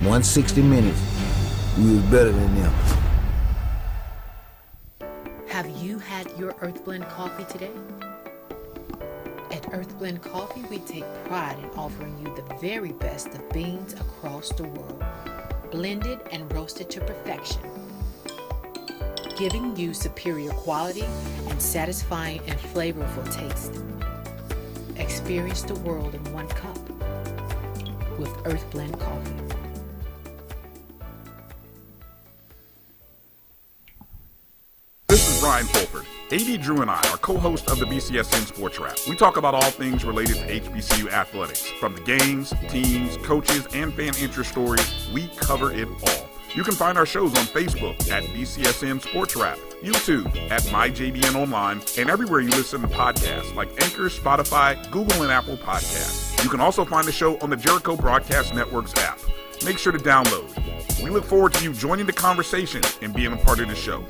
160 minutes, we was better than them. Have you had your Earth Blend coffee today? At Earth Blend Coffee, we take pride in offering you the very best of beans across the world, blended and roasted to perfection, giving you superior quality and satisfying and flavorful taste. Experience the world in one cup with Earth Blend Coffee. This is Brian Fulford. AD Drew and I are co-hosts of the BCSN Sports Wrap. We talk about all things related to HBCU athletics. From the games, teams, coaches, and fan interest stories, we cover it all. You can find our shows on Facebook at BCSN Sports Wrap, YouTube at MyJBN Online, and everywhere you listen to podcasts like Anchor, Spotify, Google, and Apple Podcasts. You can also find the show on the Jericho Broadcast Network's app. Make sure to download. We look forward to you joining the conversation and being a part of the show.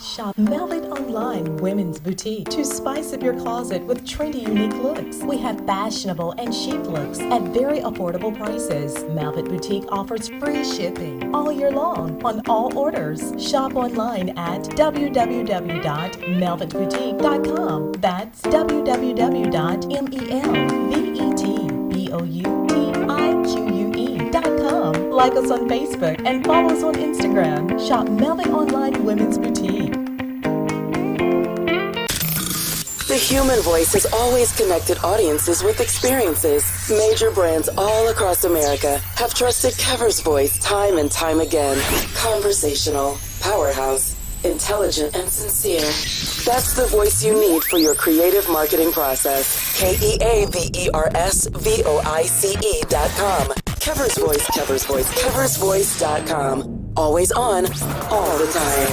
Shop Velvet Online Women's Boutique to spice up your closet with trendy, unique looks. We have fashionable and chic looks at very affordable prices. Velvet Boutique offers free shipping all year long on all orders. Shop online at www.melvetboutique.com. That's www.melvetboutique.com. Like us on Facebook and follow us on Instagram. Shop Velvet Online Women's Boutique. The human voice has always connected audiences with experiences. Major brands all across America have trusted Cavil's voice time and time again. Conversational, powerhouse, intelligent, and sincere. That's the voice you need for your creative marketing process. KeaversVoice.com. Cavil's Voice, Cavil's Voice, CavilsVoice.com. Always on, all the time.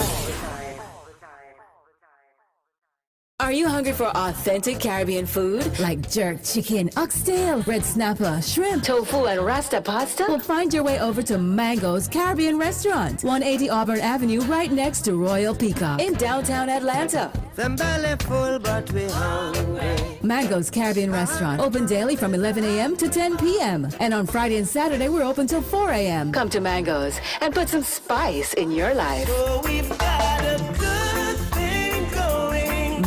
Are you hungry for authentic Caribbean food like jerk chicken, oxtail, red snapper, shrimp, tofu, and rasta pasta? Well, find your way over to Mango's Caribbean Restaurant, 180 Auburn Avenue, right next to Royal Peacock in downtown Atlanta. Them belly full, but we hungry. Mango's Caribbean Restaurant, open daily from 11 a.m. to 10 p.m. And on Friday and Saturday, we're open till 4 a.m. Come to Mango's and put some spice in your life. So we've got a good thing going.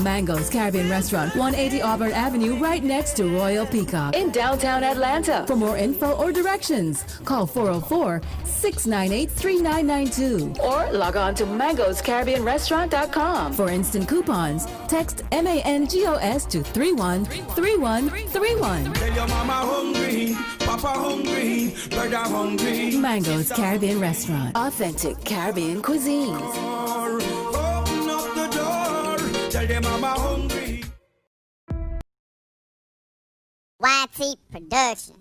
Mango's Caribbean Restaurant, 180 Auburn Avenue, right next to Royal Peacock in downtown Atlanta. For more info or directions, call 404-698-3992 or log on to mangoscaribbeanrestaurant.com. For instant coupons, text MANGOS to 313131. Tell your mama hungry, papa hungry, brother hungry. Mango's Caribbean Restaurant, authentic Caribbean cuisines. Open up the door, tell your mama hungry. YT Productions.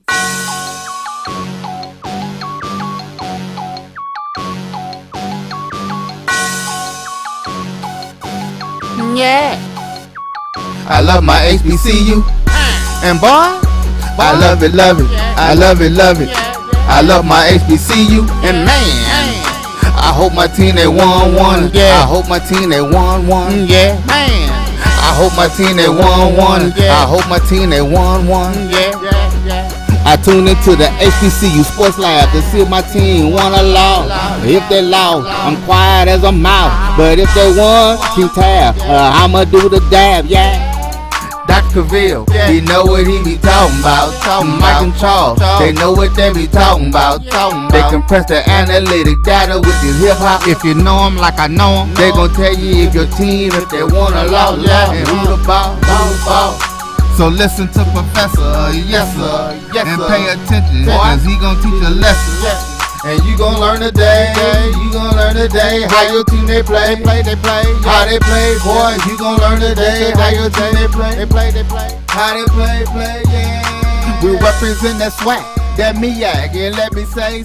Yeah. I love my HBCU. And boy, I love it, love it. I love it, love it. I love my HBCU. And man, I hope my team they won. Yeah. I hope my team they won. Yeah. Man, I hope my team they won. I hope my team they won. Yeah. I tune into the HBCU Sports Lab to see if my team won or lost. If they lost, I'm quiet as a mouse. But if they won, keep tab. I'ma do the dab, yeah. Dr. Cavil, he know what he be talking about. Mike and Charles, they know what they be talking about. They compress the analytic data with this hip hop. If you know them like I know them, they gon' tell you if your team, if they won or lost, and who the ball. So listen to Professor, yes sir, and pay attention, cause he gon' teach a lesson. And you gon' learn today, how your team they play, how they play, boy, you gon' learn today, how your team they play, how they play, yeah. We represent that swag, that MEAC, and let me say,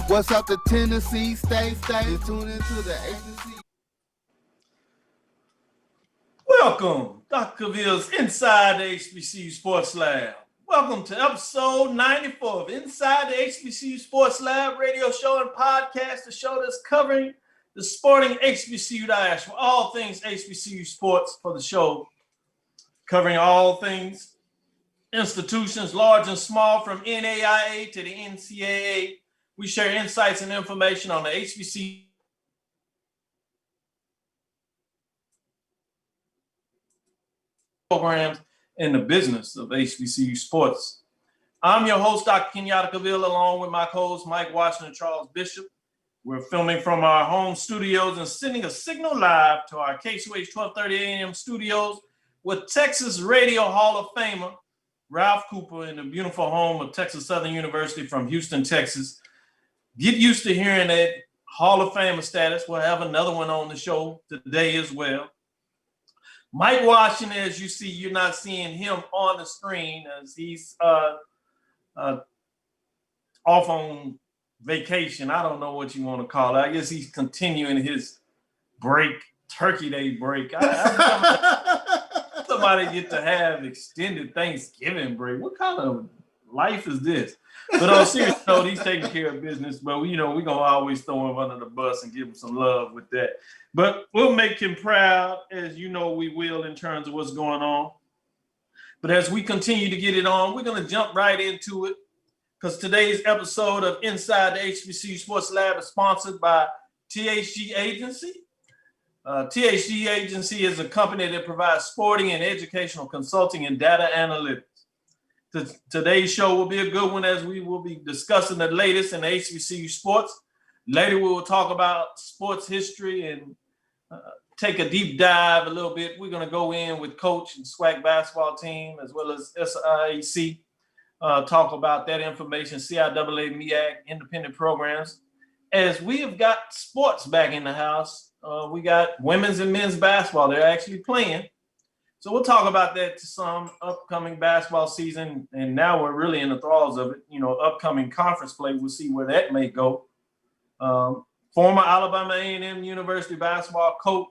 what's up to Tennessee, stay, tune into the HBCU. Welcome, Dr. Cavil's Inside the HBCU Sports Lab. Welcome to episode 94 of Inside the HBCU Sports Lab radio show and podcast, the show that's covering the sporting HBCU diaspora, all things HBCU sports for the show, covering all things institutions, large and small, from NAIA to the NCAA. We share insights and information on the HBCU programs and the business of HBCU sports. I'm your host, Dr. Kenyatta Cavil, along with my co-hosts Mike Washington and Charles Bishop. We're filming from our home studios and sending a signal live to our KSUH 1230 AM studios with Texas Radio Hall of Famer Ralph Cooper in the beautiful home of Texas Southern University from Houston, Texas. Get used to hearing that Hall of Famer status. We'll have another one on the show today as well. Mike Washington, as you see, you're not seeing him on the screen as he's off on vacation. I don't know what you want to call it. I guess he's continuing his break, Turkey Day break. Somebody get to have extended Thanksgiving break. What kind of life is this? But on a serious note, he's taking care of business. But we're gonna always throw him under the bus and give him some love with that. But we'll make him proud, as you know we will, in terms of what's going on. But as we continue to get it on, we're gonna jump right into it, because today's episode of Inside the HBCU Sports Lab is sponsored by THG Agency. THG Agency is a company that provides sporting and educational consulting and data analytics. Today's show will be a good one, as we will be discussing the latest in HBCU sports. Later, we will talk about sports history and take a deep dive a little bit. We're going to go in with coach and SWAC basketball team, as well as SIAC, talk about that information, CIAA, MEAC, independent programs. As we have got sports back in the house, we got women's and men's basketball. They're actually playing. So we'll talk about that to some upcoming basketball season. And now we're really in the thralls of it. Upcoming conference play, we'll see where that may go. Former Alabama A&M University basketball coach,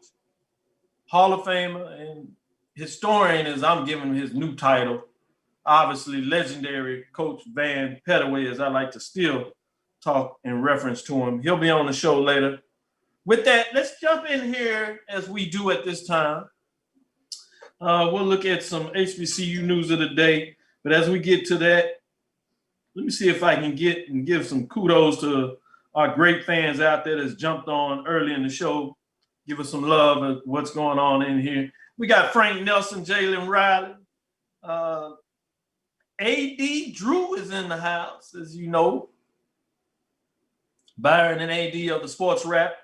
Hall of Famer, and historian, as I'm giving his new title, obviously legendary Coach Van Pettaway, as I like to still talk in reference to him. He'll be on the show later. With that, let's jump in here as we do at this time. We'll look at some HBCU news of the day. But as we get to that, let me see if I can get and give some kudos to our great fans out there that's jumped on early in the show. Give us some love of what's going on in here. We got Frank Nelson, Jalen Riley. AD Drew is in the house, as you know. Byron and AD of the Sports Rap,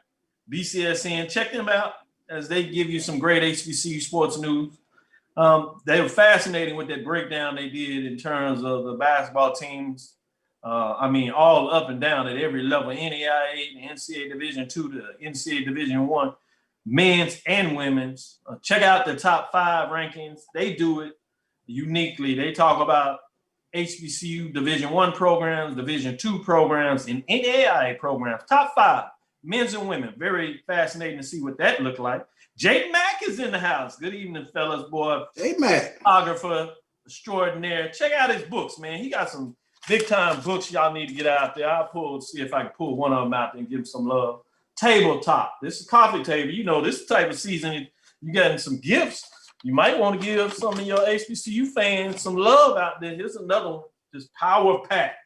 BCSN. Check them out as they give you some great HBCU sports news. They were fascinating with that breakdown they did in terms of the basketball teams. All up and down at every level, NAIA, the NCAA Division II, the NCAA Division I, men's and women's. Check out the top 5 rankings. They do it uniquely. They talk about HBCU Division I programs, Division II programs, and NAIA programs. Top 5, men's and women. Very fascinating to see what that looked like. Jay Mack is in the house. Good evening, fellas, boy. Jay Mack. Photographer extraordinaire. Check out his books, man. He got some big-time books y'all need to get out there. See if I can pull one of them out there and give him some love. Tabletop. This is coffee table. This type of season, you getting some gifts. You might want to give some of your HBCU fans some love out there. Here's another one. Just power pack.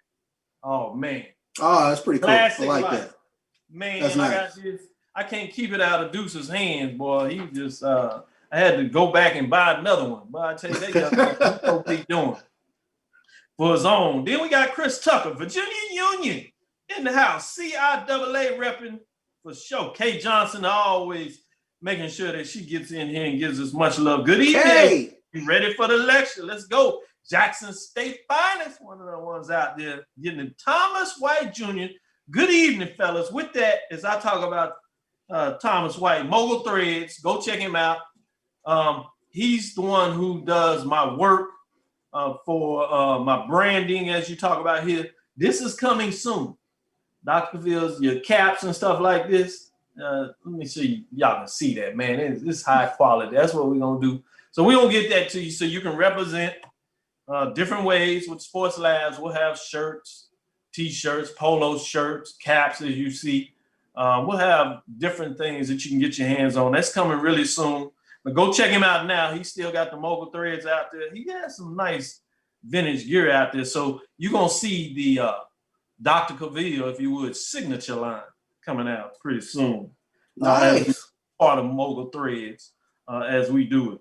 Oh, man. Oh, that's pretty cool. Classic I like life. that. Man, that's I nice. got this. I can't keep it out of Deuce's hands, boy. He just, I had to go back and buy another one. But I tell you, they got what they doing for his own. Then we got Chris Tucker, Virginia Union in the house. CIAA repping for sure. Kay Johnson always making sure that she gets in here and gives us much love. Good evening. Hey. You ready for the lecture? Let's go. Jackson State Finest, one of the ones out there getting it. Thomas White Jr. Good evening, fellas. With that, as I talk about Thomas White, Mogul Threads, go check him out. He's the one who does my work for my branding, as you talk about here. This is coming soon. Dr. Cavil's, your caps and stuff like this. Let me see. Y'all can see that, man. This is high quality. That's what we're going to do. So we're going to get that to you so you can represent different ways with Sports Labs. We'll have shirts, T-shirts, polo shirts, caps, as you see. We'll have different things that you can get your hands on. That's coming really soon. But go check him out now. He's still got the Mogul Threads out there. He has some nice vintage gear out there. So you're going to see the Dr. Cavil, if you would, signature line coming out pretty soon. Nice. Part of Mogul Threads as we do it.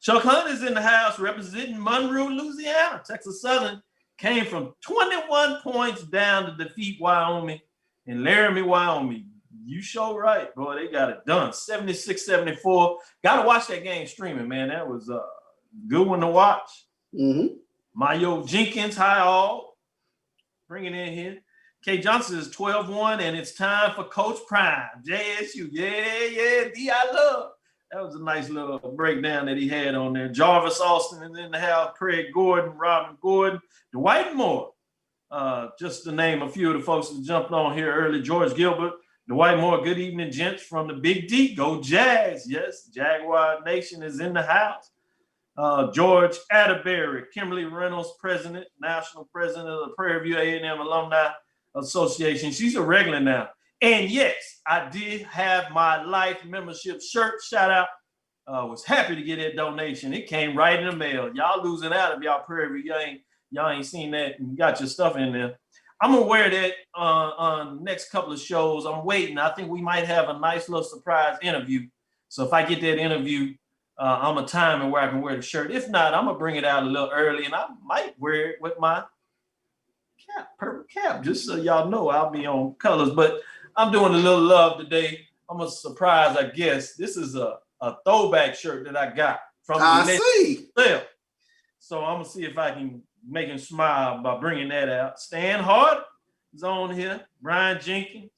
Chuck Hunt is in the house representing Monroe, Louisiana. Texas Southern came from 21 points down to defeat Wyoming in Laramie, Wyoming. You sure right, boy. They got it done. 76-74. Got to watch that game streaming, man. That was a good one to watch. Mm-hmm. Mayo Jenkins, hi all. Bring it in here. K. Johnson is 12-1, and it's time for Coach Prime. JSU. Yeah, D, I love. That was a nice little breakdown that he had on there. Jarvis Austin is in the house. Craig Gordon, Robin Gordon, Dwight Moore. Just to name a few of the folks that jumped on here early. George Gilbert, Dwight Moore, good evening, gents from the Big D. Go Jags. Yes, Jaguar Nation is in the house. George Atterbury, Kimberly Reynolds, president, national president of the Prairie View A&M Alumni Association. She's a regular now. And yes, I did have my life membership shirt. Shout out. Was happy to get that donation. It came right in the mail. Y'all losing out if y'all Prairie View. Y'all ain't seen that and got your stuff in there. I'm gonna wear that on the next couple of shows. I'm waiting. I think we might have a nice little surprise interview. So if I get that interview, I'm a time and where I can wear the shirt. If not, I'm gonna bring it out a little early, and I might wear it with my cap, purple cap, just so y'all know I'll be on colors. But I'm doing a little love today. I'm a surprise, I guess. This is a throwback shirt that I got from the sale. So I'm gonna see if I can make him smile by bringing that out. Stan Hart is on here. Brian Jenkins.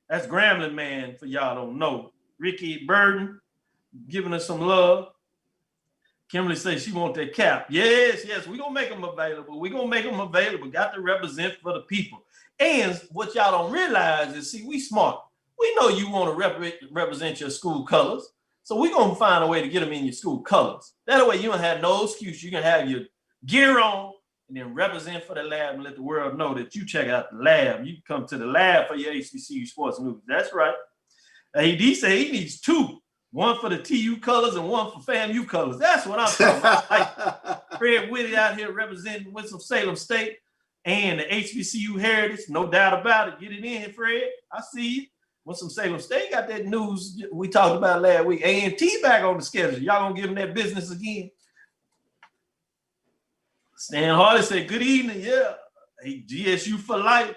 That's Grambling Man, for y'all don't know. Ricky Burden giving us some love. Kimberly says she wants that cap. Yes, we're going to make them available. Got to represent for the people. And what y'all don't realize is, see, we smart. We know you want to represent your school colors. So we're going to find a way to get them in your school colors. That way you don't have no excuse. You can have your gear on and then represent for the lab and let the world know that you check out the lab. You come to the lab for your HBCU sports news. That's right. AD say he needs two. One for the TU colors and one for FAMU colors. That's what I'm talking about. Like Fred Whitty out here representing Winston-Salem State and the HBCU heritage. No doubt about it. Get it in, Fred. I see you. Winston-Salem State got that news we talked about last week. A&T back on the schedule. Y'all gonna give them that business again? Stan Hardy said, good evening. Yeah. Hey, GSU for life.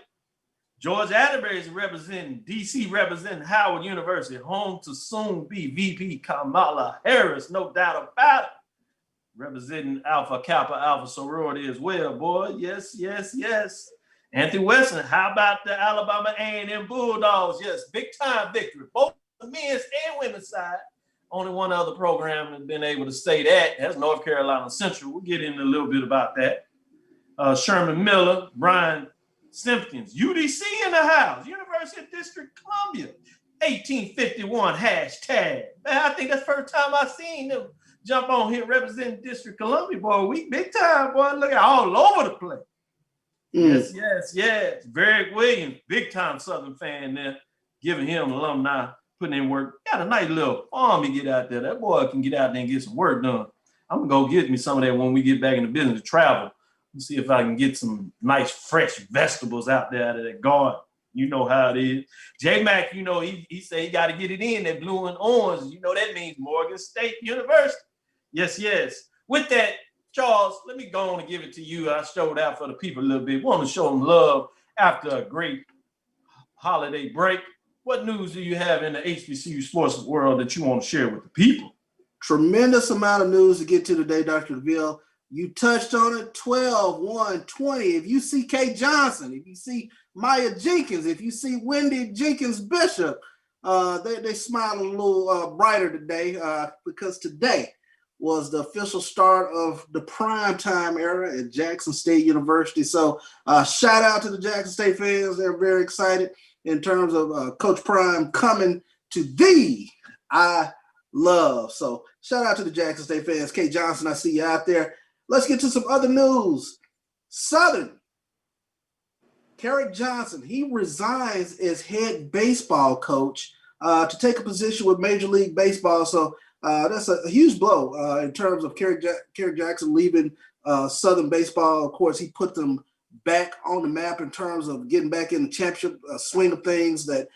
George Atterbury is representing, DC representing Howard University, home to soon be VP Kamala Harris, no doubt about it. Representing Alpha Kappa Alpha sorority as well, boy. Yes. Anthony Weston, how about the Alabama A&M Bulldogs? Yes, big time victory, both the men's and women's side. Only one other program has been able to say that. That's North Carolina Central. We'll get into a little bit about that. Sherman Miller, Brian Simpkins, UDC in the house, University of District Columbia, 1851 hashtag. Man, I think that's the first time I've seen them jump on here representing District Columbia, boy. We big time, boy. Look at all over the place. Yes. Varick Williams, big time Southern fan there, giving him alumni, putting in work. Got a nice little farm he get out there. That boy can get out there and get some work done. I'm gonna go get me some of that when we get back in the business to travel. Let's see if I can get some nice fresh vegetables out there out of that garden. You know how it is. J-Mac, you know, he said he got to get it in, that blue and orange. You know that means Morgan State University. Yes. With that, Charles, let me go on and give it to you. I showed out for the people a little bit. Want to show them love after a great holiday break. What news do you have in the HBCU sports world that you want to share with the people? Tremendous amount of news to get to today, Dr. DeVille. You touched on it, 12, 1, 20. If you see K. Johnson, if you see Maya Jenkins, if you see Wendy Jenkins Bishop, they smile a little brighter today because today was the official start of the prime time era at Jackson State University. So shout out to the Jackson State fans. They're very excited in terms of Coach Prime coming to I love. So shout out to the Jackson State fans. K. Johnson, I see you out there. Let's get to some other news. Southern, Carrick Johnson, he resigns as head baseball coach to take a position with Major League Baseball. So that's a huge blow in terms of Carrick Jackson leaving Southern baseball, of course, he put them back on the map in terms of getting back in the championship swing of things. That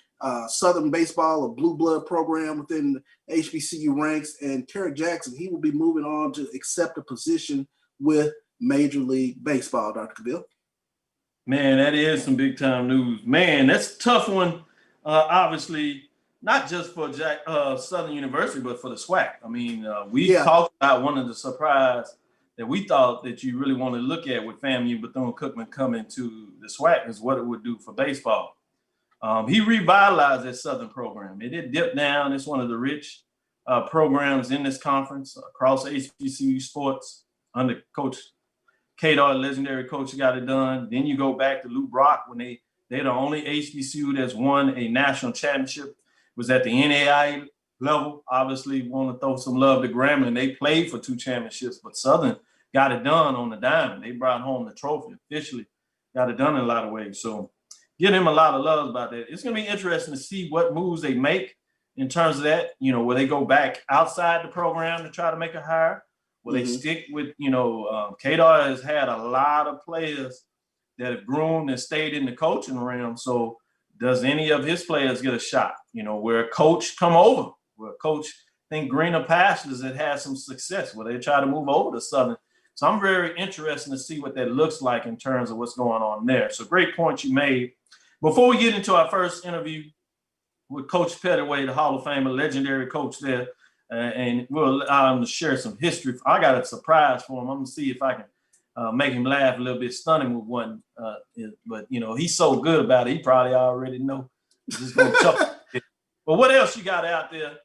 Southern baseball, a blue blood program within the HBCU ranks, and Terry Jackson, he will be moving on to accept a position with Major League Baseball. Dr. Cavil. Man, that is some big time news. Man, that's a tough one. Obviously, not just for Southern University, but for the SWAC. I mean, we talked about one of the surprise that we thought that you really want to look at with FAMU Bethune-Cookman coming to the SWAC is what it would do for baseball. He revitalized that Southern program. It did dip down. It's one of the rich programs in this conference across HBCU sports under Coach Kadar, legendary coach, got it done. Then you go back to Lou Brock when they're the only HBCU that's won a national championship. It was at the NAIA level. Obviously, want to throw some love to Grambling. They played for 2 championships, but Southern got it done on the diamond. They brought home the trophy officially. Got it done in a lot of ways. So give him a lot of love about that. It's going to be interesting to see what moves they make in terms of that. You know, will they go back outside the program to try to make a hire? Will they stick with, Kadar has had a lot of players that have groomed and stayed in the coaching realm. So does any of his players get a shot? You know, where a coach come over, where a coach think greener pastures that has some success, where they try to move over to Southern. So I'm very interested to see what that looks like in terms of what's going on there. So great point you made. Before we get into our first interview with Coach Pettaway, the Hall of Famer, legendary coach there, and we'll allow him to share some history. I got a surprise for him. I'm going to see if I can make him laugh a little bit, stun him with one. But, he's so good about it, he probably already know. Just gonna chuckle. But what else you got out there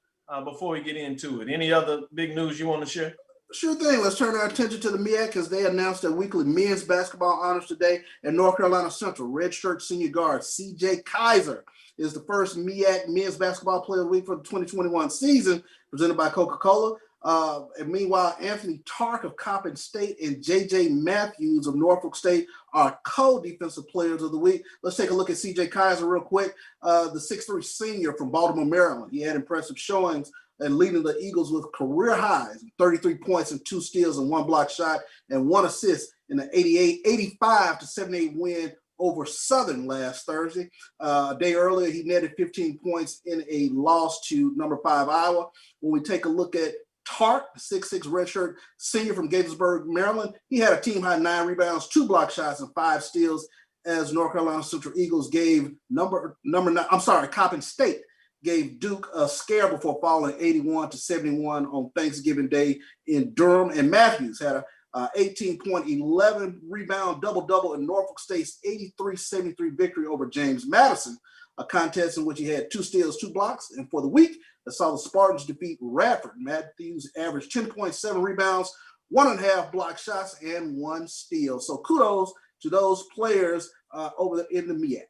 before we get into it? Any other big news you want to share? Sure thing. Let's turn our attention to the MEAC as they announced their weekly men's basketball honors today at North Carolina Central. Redshirt senior guard C.J. Kaiser is the first MEAC men's basketball player of the week for the 2021 season, presented by Coca-Cola. And meanwhile, Anthony Tark of Coppin State and J.J. Matthews of Norfolk State are co-defensive players of the week. Let's take a look at C.J. Kaiser real quick. The 6'3" senior from Baltimore, Maryland. He had impressive showings and leading the Eagles with career highs, 33 points and 2 steals and 1 block shot and 1 assist in the 85-78 win over Southern last Thursday. A day earlier, he netted 15 points in a loss to number 5 Iowa. When we take a look at Tark, the 6'6" redshirt senior from Gaithersburg, Maryland, he had a team high 9 rebounds, 2 block shots, and 5 steals as North Carolina Central Eagles gave Coppin State gave Duke a scare before falling 81-71 on Thanksgiving Day in Durham. And Matthews had a 18-point, 11 rebound double-double in Norfolk State's 83-73 victory over James Madison, a contest in which he had 2 steals, 2 blocks. And for the week, that saw the Spartans defeat Radford. Matthews averaged 10.7 rebounds, 1.5 block shots, and 1 steal. So kudos to those players over in the MEAC.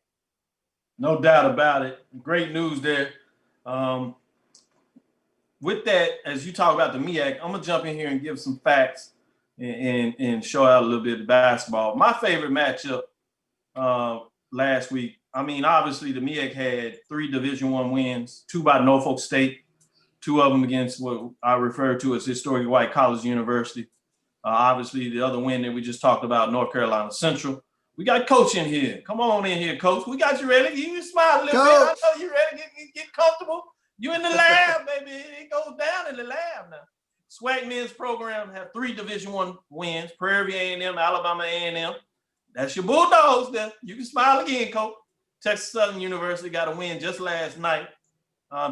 No doubt about it. Great news there. With that, as you talk about the MEAC, I'm going to jump in here and give some facts and show out a little bit of basketball. My favorite matchup last week, I mean, obviously the MEAC had 3 Division I wins, 2 by Norfolk State, 2 of them against what I refer to as historic white college university. Obviously, the other win that we just talked about, North Carolina Central. We got Coach in here. Come on in here, Coach. We got you ready. You smile a little bit. I know you ready. Get comfortable. You in the lab, baby. It goes down in the lab now. SWAC men's program have 3 Division I wins. Prairie A&M, Alabama A&M. That's your Bulldogs there. You can smile again, Coach. Texas Southern University got a win just last night.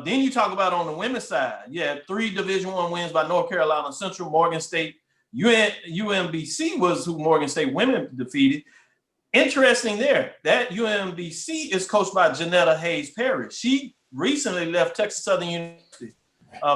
Then you talk about on the women's side. You had 3 Division I wins by North Carolina Central, Morgan State. UMBC was who Morgan State women defeated. Interesting there, that UMBC is coached by Janetta Hayes Perry. She recently left Texas Southern University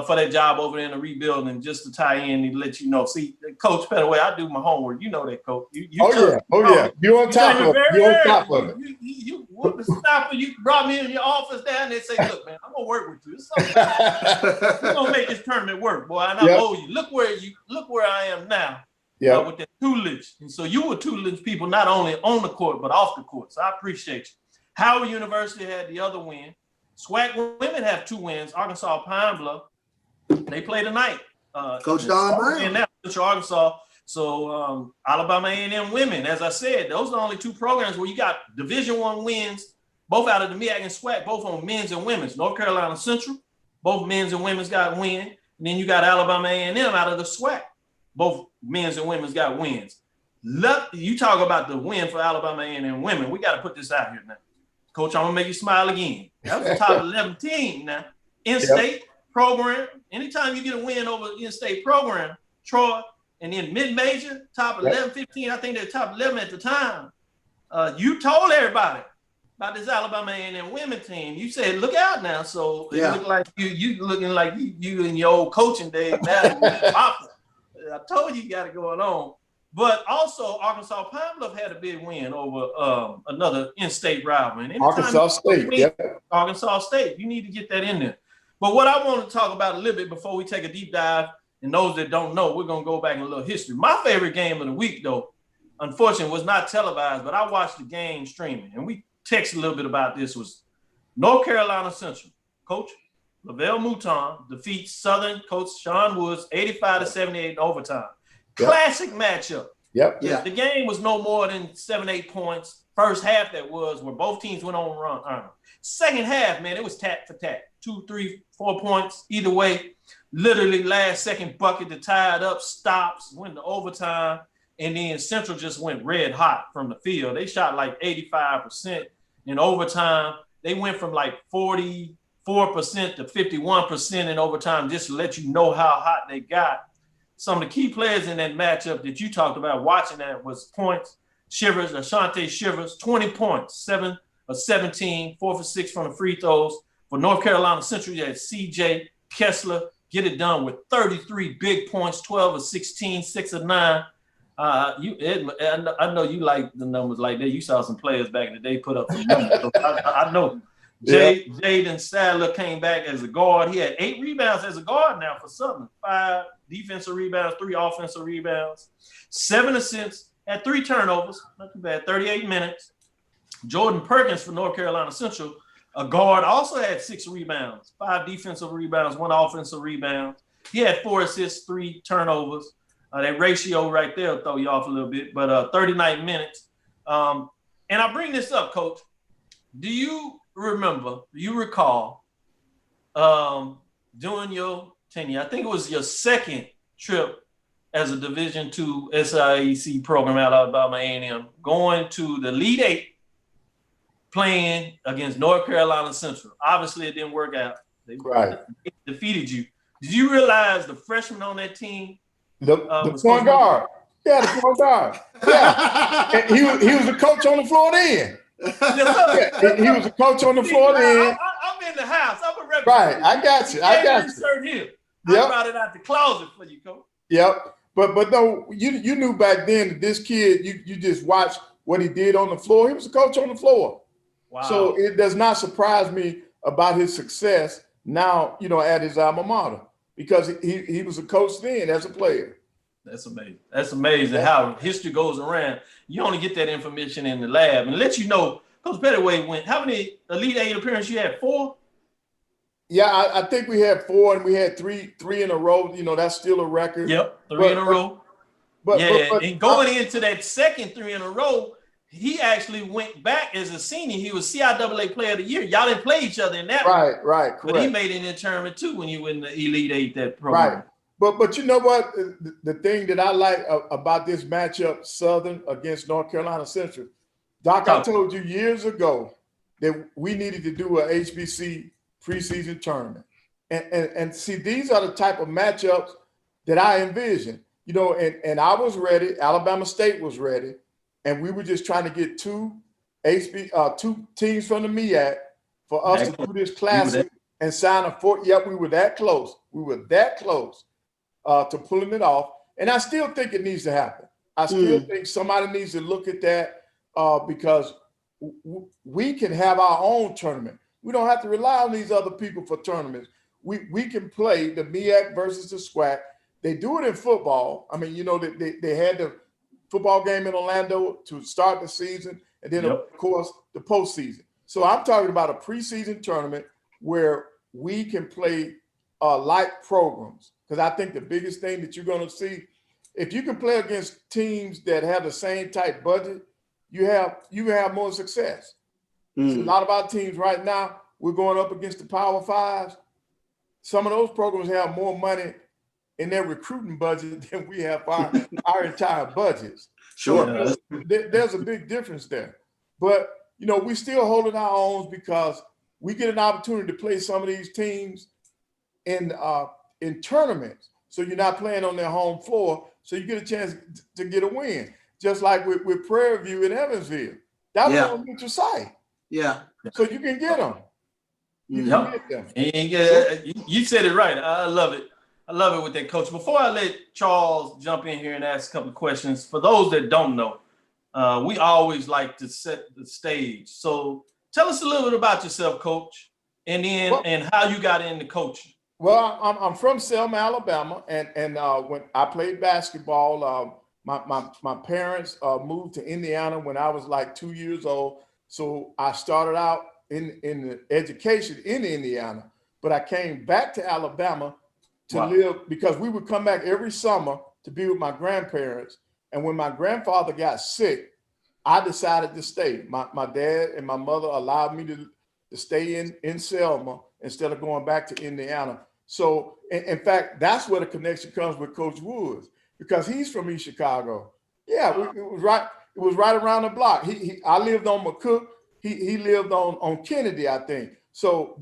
for that job over there in the rebuilding. Just to tie in and let you know. See, Coach Pettaway, I do my homework. You know that, Coach. You yeah. You on top of it. You on top of it. You whoop the stopper. You brought me in your office down and they say, look, man, I'm gonna work with you. We're gonna make this tournament work, boy. And I owe you. Look where I am now. Yeah, with that tutelage. And so you were tutelage people not only on the court, but off the court. So I appreciate you. Howard University had the other win. SWAC women have 2 wins. Arkansas Pine Bluff. They play tonight. Coach Don Brown. And now Central Arkansas. So Alabama A&M women, as I said, those are the only two programs where you got Division I wins, both out of the MEAC and SWAC, both on men's and women's. North Carolina Central, both men's and women's got win. And then you got Alabama A&M out of the SWAC. Both men's and women's got wins. You talk about the win for Alabama A&M women. We got to put this out here now. Coach, I'm going to make you smile again. That was the top 11 team now. In-state program. Anytime you get a win over in-state program, Troy, and then mid-major, top 11, 15, I think they're top 11 at the time. You told everybody about this Alabama A&M women team. You said, look out now. So it looked like you looking like you in your old coaching days. I told you got it going on. But also, Arkansas Pine Bluff had a big win over another in-state rival. Arkansas State, Arkansas State. You need to get that in there. But what I want to talk about a little bit before we take a deep dive, and those that don't know, we're going to go back in a little history. My favorite game of the week, though, unfortunately, was not televised, but I watched the game streaming. And we texted a little bit about this, was North Carolina Central. Coach Lavelle Mouton defeats Southern coach Sean Woods 85-78 in overtime. Classic matchup. The game was no more than 7-8 points. First half that was where both teams went on run. Second half, man, it was tat for tat. 2, 3, 4 points either way. Literally last second bucket to tie it up, stops, went to overtime, and then Central just went red hot from the field. They shot like 85% in overtime. They went from like 44% to 51% in overtime, just to let you know how hot they got. Some of the key players in that matchup that you talked about watching that was points. Shivers, Ashante Shivers, 20 points, 7 of 17, 4 for 6 from the free throws. For North Carolina Central, you had CJ Kessler get it done with 33 big points, 12 of 16, 6 of 9. I know you like the numbers like that. You saw some players back in the day put up some numbers. So I know. Jaden Sadler came back as a guard. He had 8 rebounds as a guard now for Southern. 5 defensive rebounds, 3 offensive rebounds, 7 assists, had 3 turnovers. Not too bad, 38 minutes. Jordan Perkins for North Carolina Central, a guard, also had 6 rebounds, 5 defensive rebounds, 1 offensive rebound. He had 4 assists, 3 turnovers. That ratio right there will throw you off a little bit, but 39 minutes. And I bring this up, Coach. Do you recall during your tenure, I think it was your second trip as a Division II SIAC program out of Alabama A&M, going to the Elite Eight, playing against North Carolina Central. Obviously, it didn't work out. They defeated you. Did you realize the freshman on that team? The point guard. Yeah, the point guard. Yeah. And he was a coach on the floor then. He was a coach on the floor then. I'm in the house. I'm a representative. Right, I got you. I brought it out the closet for you, Coach. Yep. But though you knew back then that this kid, you just watched what he did on the floor. He was a coach on the floor. Wow. So it does not surprise me about his success now, at his alma mater, because he was a coach then as a player. That's amazing. That's amazing how history goes around. You only get that information in the lab and let you know. Coach Pettaway went. How many Elite Eight appearances you had? 4? Yeah, I think we had 4, and we had three in a row. That's still a record. Yep, 3 in a row. But and going into that second 3 in a row, he actually went back as a senior. He was CIAA Player of the Year. Y'all didn't play each other in that. Right, correct. But he made it in tournament too when you were in the Elite Eight that program. Right. But you know what? The thing that I like about this matchup, Southern against North Carolina Central, Doc, I told you years ago that we needed to do a HBC preseason tournament. And see, these are the type of matchups that I envision. And I was ready. Alabama State was ready. And we were just trying to get 2 teams from the MEAC for us to do this classic and sign a 4. Yep, we were that close. We were that close to pulling it off. And I still think it needs to happen. I still think somebody needs to look at that because we can have our own tournament. We don't have to rely on these other people for tournaments. We can play the MEAC versus the SWAC. They do it in football. I mean, they had the football game in Orlando to start the season, and then, of course, the postseason. So I'm talking about a preseason tournament where we can play like programs, because I think the biggest thing that you're going to see if you can play against teams that have the same type budget, you have more success. So a lot of our teams right now, we're going up against the Power Fives. Some of those programs have more money in their recruiting budget than we have our entire budgets. Sure. So there's a big difference there. But, we still holding our own because we get an opportunity to play some of these teams in tournaments. So you're not playing on their home floor. So you get a chance to get a win. Just like with Prairie View in Evansville. That was on neutral site. Yeah. So you can get them. You can get them. And you said it right. I love it. I love it with that, Coach. Before I let Charles jump in here and ask a couple of questions, for those that don't know, we always like to set the stage. So tell us a little bit about yourself, Coach, and then and how you got into coaching. Well, I'm from Selma, Alabama, and when I played basketball, my parents moved to Indiana when I was like 2 years old. So I started out in the education in Indiana, but I came back to Alabama to live because we would come back every summer to be with my grandparents. And when my grandfather got sick, I decided to stay. My dad and my mother allowed me to stay in Selma instead of going back to Indiana. So in fact, that's where the connection comes with Coach Woods, because he's from East Chicago. Yeah, it was right around the block. I lived on McCook. He lived on Kennedy, I think. So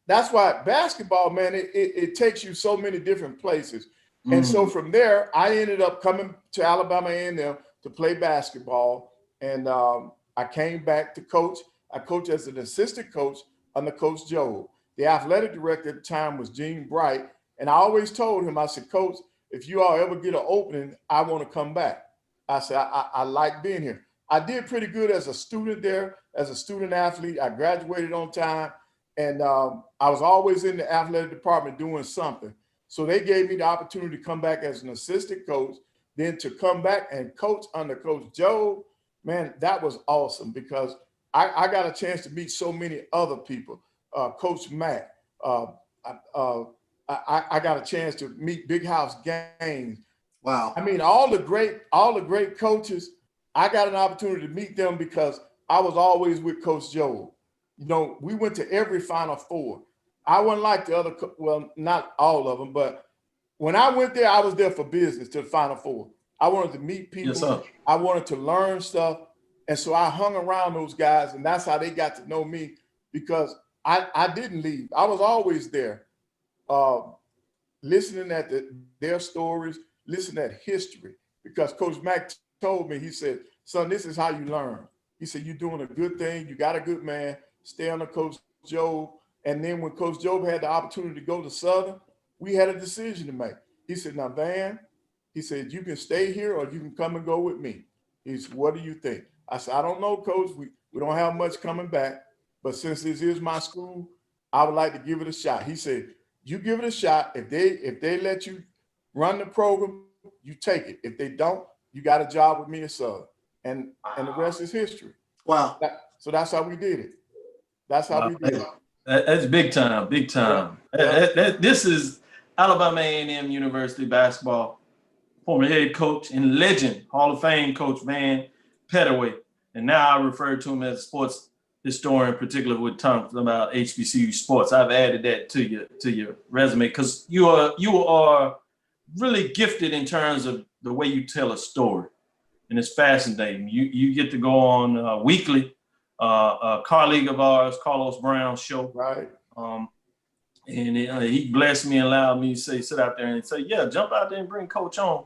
that's why basketball, man, it takes you so many different places. And so from there, I ended up coming to Alabama A&M to play basketball. And I came back to coach. I coached as an assistant coach under Coach Joe. The athletic director at the time was Gene Bright. And I always told him, I said, Coach, if you all ever get an opening, I want to come back. I said, I like being here. I did pretty good as a student there, as a student athlete. I graduated on time. And I was always in the athletic department doing something. So they gave me the opportunity to come back as an assistant coach, then to come back and coach under Coach Joe. Man, that was awesome because I got a chance to meet so many other people. Coach Mack. I got a chance to meet Big House Gaines. Wow. I mean, all the great coaches, I got an opportunity to meet them because I was always with Coach Joe. We went to every Final Four. I wasn't like the other, well, not all of them, but when I went there, I was there for business to the Final Four. I wanted to meet people. Yes, I wanted to learn stuff. And so I hung around those guys, and that's how they got to know me because I didn't leave. I was always there, listening at their stories, listening at history, because Coach Mack told me, he said, son, this is how you learn. He said, you're doing a good thing. You got a good man. Stay under Coach Joe. And then when Coach Joe had the opportunity to go to Southern, we had a decision to make. He said, now, Van, he said, you can stay here or you can come and go with me. He said, what do you think? I said, I don't know, Coach. We don't have much coming back. But since this is my school, I would like to give it a shot. He said, you give it a shot. If they let you run the program, you take it. If they don't, you got a job with me at Southern. And the rest is history. Wow. So that's how we did it. That's how we did it. That's big time, big time. Yeah. This is Alabama A&M University basketball former head coach and legend, Hall of Fame coach Van Pettaway. And now I refer to him as a sports historian, particularly with talks about HBCU sports. I've added that to your resume because you are really gifted in terms of the way you tell a story. And it's fascinating. You get to go on weekly, a colleague of ours, Carlos Brown's show. Right. And he blessed me and allowed me to sit out there and say, yeah, jump out there and bring Coach on.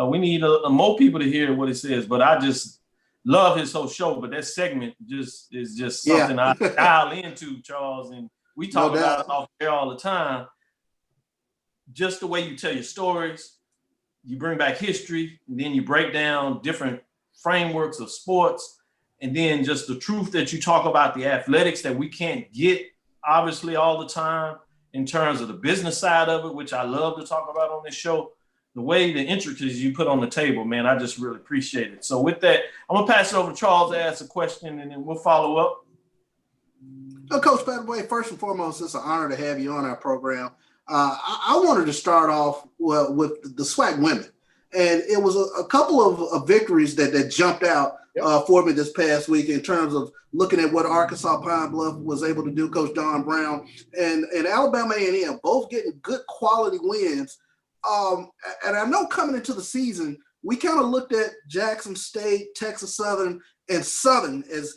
We need more people to hear what he says. But I just love his whole show. But that segment is just something I dial into, Charles. And we talk about it off there all the time. Just the way you tell your stories, you bring back history, and then you break down different frameworks of sports, and then just the truth that you talk about the athletics that we can't get, obviously, all the time in terms of the business side of it, which I love to talk about on this show. The way the intricacies you put on the table, man, I just really appreciate it. So with that, I'm going to pass it over to Charles to ask a question, and then we'll follow up. Well, Coach Pettaway, first and foremost, it's an honor to have you on our program. I wanted to start off with the SWAC women. And it was a couple of victories that jumped out for me this past week in terms of looking at what Arkansas Pine Bluff was able to do, Coach Don Brown, and Alabama A&M, both getting good quality wins. And I know coming into the season, we kind of looked at Jackson State, Texas Southern, and Southern as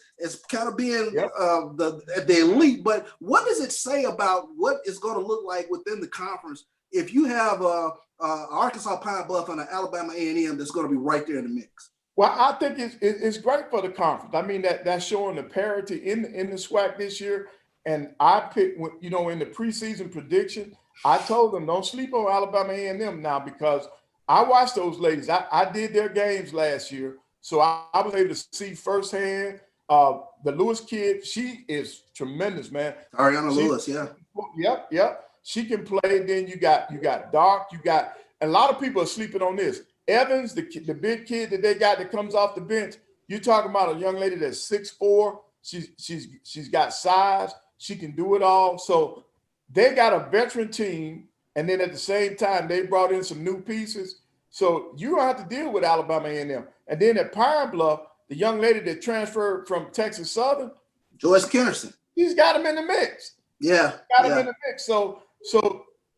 kind of being the elite. But what does it say about what it's going to look like within the conference if you have Arkansas Pine Bluff and an Alabama A&M that's going to be right there in the mix? Well, I think it's great for the conference. I mean, that's showing the parity in the SWAC this year. And I picked, in the preseason prediction, I told them don't sleep on Alabama A&M now because I watched those ladies. I did their games last year, so I was able to see firsthand. The Lewis kid, she is tremendous, man. Ariana Lewis, yeah. Yep. She can play. Then you got Dark. And a lot of people are sleeping on this. Evans, the big kid that they got that comes off the bench. You're talking about a young lady that's 6'4". She's got size. She can do it all. So they got a veteran team, and then at the same time they brought in some new pieces. So you don't have to deal with Alabama A&M. And then at Pine Bluff, the young lady that transferred from Texas Southern, Joyce Kennerson, he's got him in the mix. Yeah, got him in the mix. So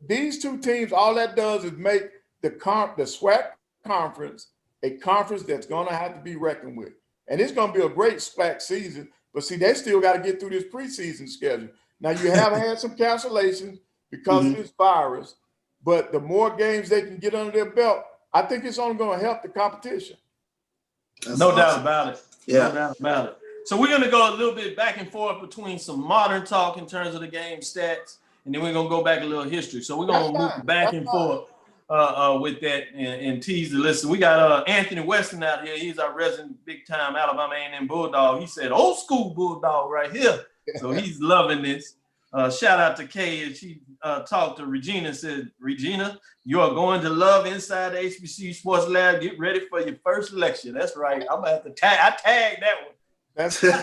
these two teams, all that does is make the SWAC conference a conference that's going to have to be reckoned with. And it's going to be a great SWAC season. But see, they still got to get through this preseason schedule. Now, you have had some cancellations because of this virus, but the more games they can get under their belt, I think it's only going to help the competition. No doubt about it. Yeah. No doubt about it. So we're going to go a little bit back and forth between some modern talk in terms of the game stats, and then we're going to go back a little history. So we're going to move back and forth with that and tease the listen. We got Anthony Weston out here. He's our resident big-time Alabama A&M Bulldog. He said old school Bulldog right here. So he's loving this. Shout out to Kay as she talked to Regina and said, Regina, you are going to love Inside the HBCU Sports Lab. Get ready for your first lecture. That's right. I'm going to have to tag that one. That's good.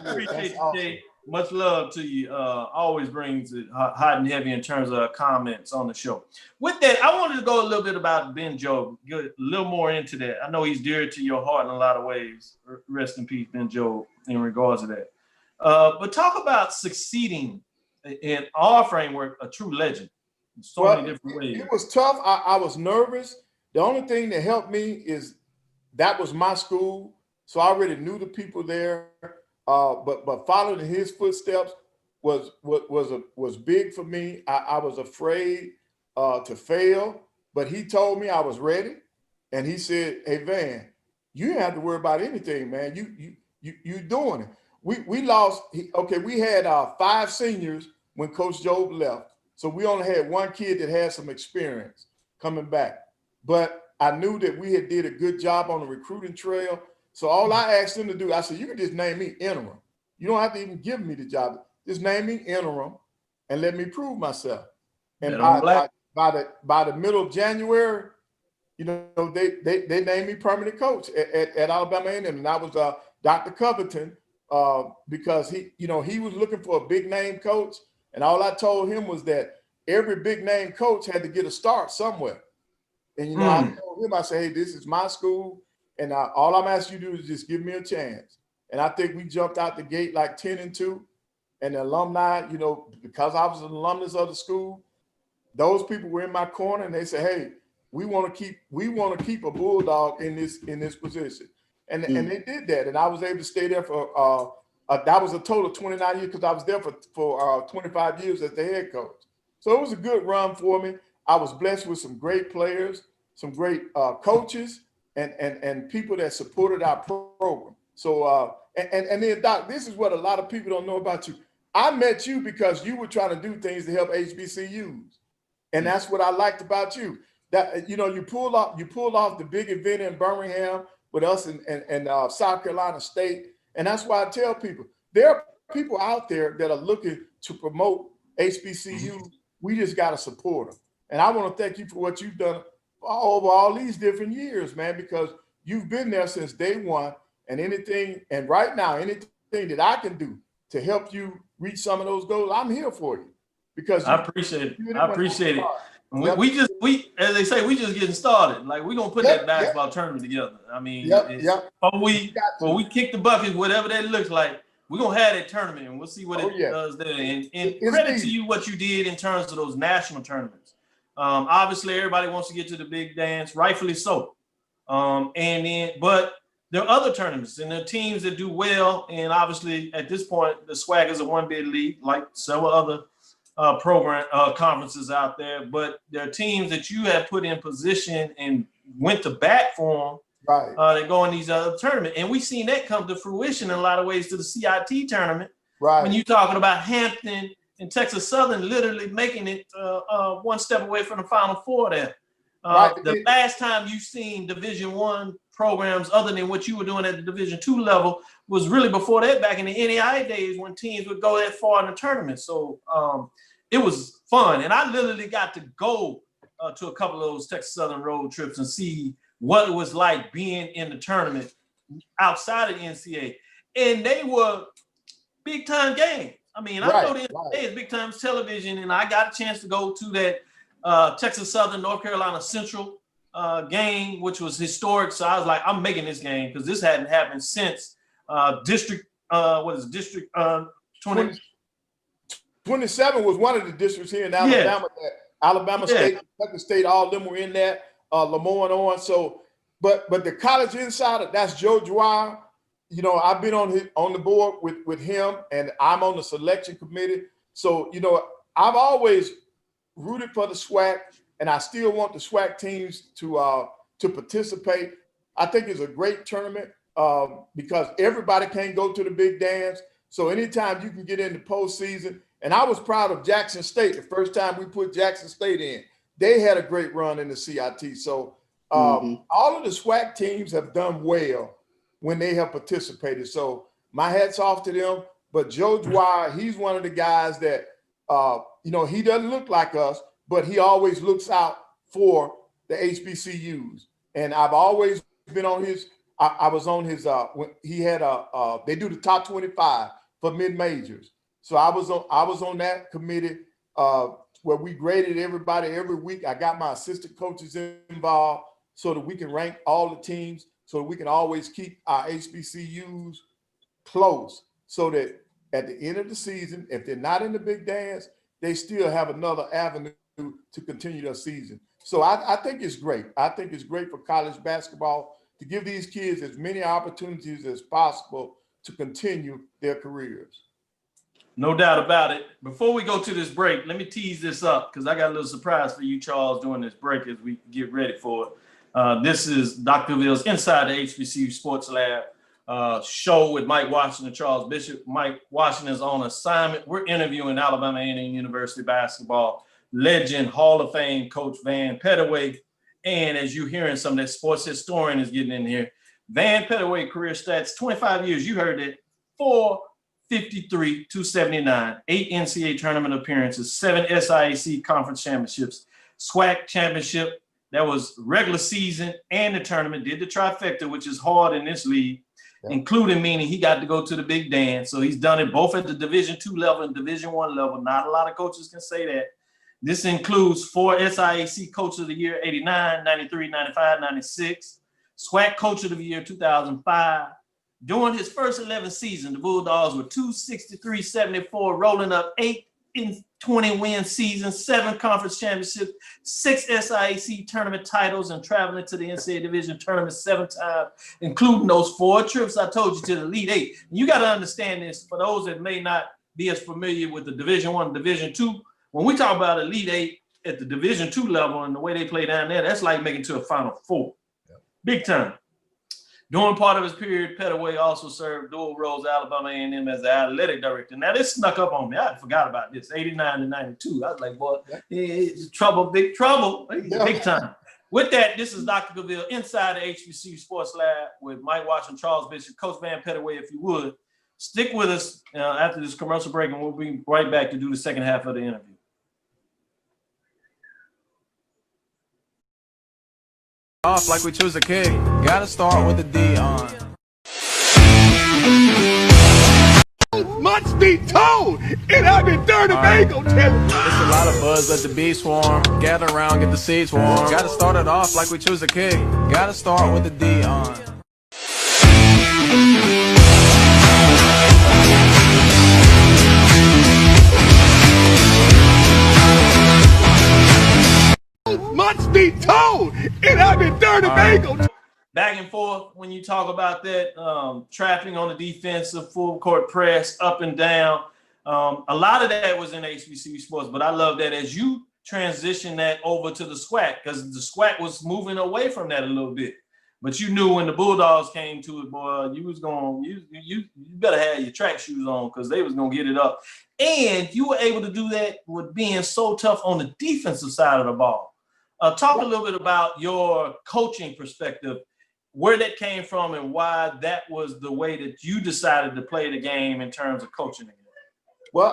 Appreciate you, Kay. Much love to you. Always brings it hot and heavy in terms of comments on the show. With that, I wanted to go a little bit about Ben Jobe, get a little more into that. I know he's dear to your heart in a lot of ways. Rest in peace, Ben Jobe, in regards to that. But talk about succeeding in our framework, a true legend in so many different ways. It was tough. I was nervous. The only thing that helped me is that was my school. So I already knew the people there. But following his footsteps was big for me. I was afraid to fail, but he told me I was ready. And he said, hey, Van, you didn't have to worry about anything, man. You doing it. We lost. We had 5 seniors when Coach Jobe left. So we only had 1 kid that had some experience coming back. But I knew that we had did a good job on the recruiting trail. So all I asked him to do, I said, you can just name me interim. You don't have to even give me the job. Just name me interim and let me prove myself. And by the middle of January, they named me permanent coach at Alabama A&M. And that was Dr. Covington. Because he was looking for a big name coach, and all I told him was that every big name coach had to get a start somewhere. And I told him, I said, hey, this is my school, and all I'm asking you to do is just give me a chance. And I think we jumped out the gate like 10-2, and the alumni, because I was an alumnus of the school, those people were in my corner, and they said, hey, we want to keep a Bulldog in this position. And they did that, and I was able to stay there for that was a total of 29 years because I was there for 25 years as the head coach. So it was a good run for me. I was blessed with some great players, some great coaches, and people that supported our program. So and then Doc, this is what a lot of people don't know about you. I met you because you were trying to do things to help HBCUs, and that's what I liked about you. That you pulled off the big event in Birmingham with us and South Carolina State. And that's why I tell people, there are people out there that are looking to promote HBCU. We just got to support them. And I want to thank you for what you've done over all these different years, man, because you've been there since day one. And right now, anything that I can do to help you reach some of those goals, I'm here for you. Because I appreciate it. We as they say, we just getting started. Like we're gonna put that basketball tournament together. I mean, before we kick the bucket, whatever that looks like, we're gonna have that tournament and we'll see what it does there. And credit to you what you did in terms of those national tournaments. Obviously, everybody wants to get to the big dance, rightfully so. But there are other tournaments and there are teams that do well. And obviously, at this point, the SWAC is a one-bid league, like several other conferences out there. But there are teams that you have put in position and went to bat for them that go in these other tournaments. And we've seen that come to fruition in a lot of ways to the CIT tournament. Right. When you're talking about Hampton and Texas Southern literally making it one step away from the Final Four there. The last time you've seen Division I programs other than what you were doing at the Division II level was really before that, back in the NAIA days when teams would go that far in the tournament. So it was fun. And I literally got to go to a couple of those Texas Southern road trips and see what it was like being in the tournament outside of the NCAA. And they were big time games. I mean, I know the NCAA is big time television, and I got a chance to go to that Texas Southern, North Carolina Central game, which was historic. So I was like, I'm making this game because this hadn't happened since District 20. 27 was one of the districts here in Alabama. Yeah. Alabama State, Kentucky State, all of them were in that. Lemoyne on. So, but the college insider, that's Joe Dwyer. You know, I've been on the board with him, and I'm on the selection committee. So, you know, I've always rooted for the SWAC, and I still want the SWAC teams to participate. I think it's a great tournament because everybody can't go to the big dance. So anytime you can get in the postseason, and I was proud of Jackson State the first time we put Jackson State in. They had a great run in the CIT. So all of the SWAC teams have done well when they have participated. So my hat's off to them. But Joe Dwyer, he's one of the guys that, you know, he doesn't look like us, but he always looks out for the HBCUs. And I've always been on his, I was on his, when he had they do the top 25 for mid-majors. So I was on that committee where we graded everybody every week. I got my assistant coaches involved so that we can rank all the teams, so that we can always keep our HBCUs close, so that at the end of the season, if they're not in the big dance, they still have another avenue to continue their season. So I think it's great. I think it's great for college basketball to give these kids as many opportunities as possible to continue their careers. No doubt about it. Before we go to this break, let me tease this up because I got a little surprise for you, Charles, during this break as we get ready for it. This is Dr. Cavill's Inside the HBCU Sports Lab show with Mike Washington and Charles Bishop. Mike Washington is on assignment. We're interviewing Alabama A&M University basketball legend, Hall of Fame coach Van Pettaway. And as you're hearing, some of that sports historian is getting in here. Van Pettaway career stats, 25 years. You heard it. 453, 279, 8 NCAA tournament appearances, 7 SIAC conference championships, SWAC championship. That was regular season and the tournament, did the trifecta, which is hard in this league, including meaning he got to go to the big dance. So he's done it both at the Division II level and Division I level. Not a lot of coaches can say that. This includes 4 SIAC Coach of the Year, 89, 93, 95, 96, SWAC Coach of the Year, 2005. During his first 11 seasons, the Bulldogs were 263-74, rolling up 8 in 20 win seasons, 7 conference championships, 6 SIAC tournament titles, and traveling to the NCAA Division tournament 7 times, including those 4 trips I told you to the Elite 8. You got to understand this for those that may not be as familiar with the Division I, Division II. When we talk about Elite 8 at the Division II level and the way they play down there, that's like making it to a Final Four. Big time. During part of his period, Pettaway also served dual roles at Alabama A&M as the athletic director. Now, this snuck up on me. I forgot about this, 89 to 92. I was like, boy, it's trouble, big trouble, big time. With that, this is Dr. Cavil inside the HBCU Sports Lab with Mike Washington, Charles Bishop, Coach Van Pettaway, if you would. Stick with us after this commercial break, and we'll be right back to do the second half of the interview. Off like we choose a king. Gotta start with a D on. Must be told, and I've been dirty, man. Go tell it. It's a lot of buzz at the bee swarm. Gather around, get the seeds warm. Gotta start it off like we choose a king. Gotta start with the D on. Much be told, and I've been dirty, man. Back and forth when you talk about that, trapping on the defensive full court press, up and down. A lot of that was in HBCU sports, but I love that as you transition that over to the SWAC, because the SWAC was moving away from that a little bit. But you knew when the Bulldogs came to it, boy, you better have your track shoes on because they was gonna get it up. And you were able to do that with being so tough on the defensive side of the ball. Talk a little bit about your coaching perspective, where that came from and why that was the way that you decided to play the game in terms of coaching it. Well,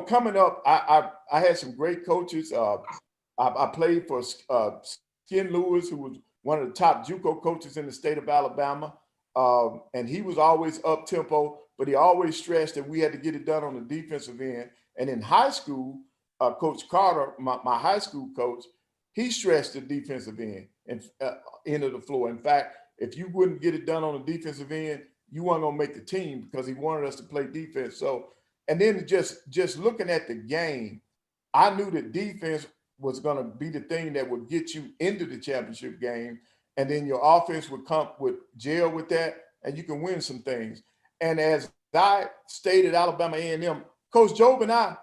coming up, I had some great coaches. I played for Skin Lewis, who was one of the top JUCO coaches in the state of Alabama. And he was always up tempo, but he always stressed that we had to get it done on the defensive end. And in high school, Coach Carter, my high school coach, he stressed the defensive end and end of the floor. In fact, if you wouldn't get it done on the defensive end, you weren't gonna make the team because he wanted us to play defense. So, and then just looking at the game, I knew that defense was gonna be the thing that would get you into the championship game, and then your offense would gel with that, and you can win some things. And as I stayed at Alabama A&M, Coach Job and I,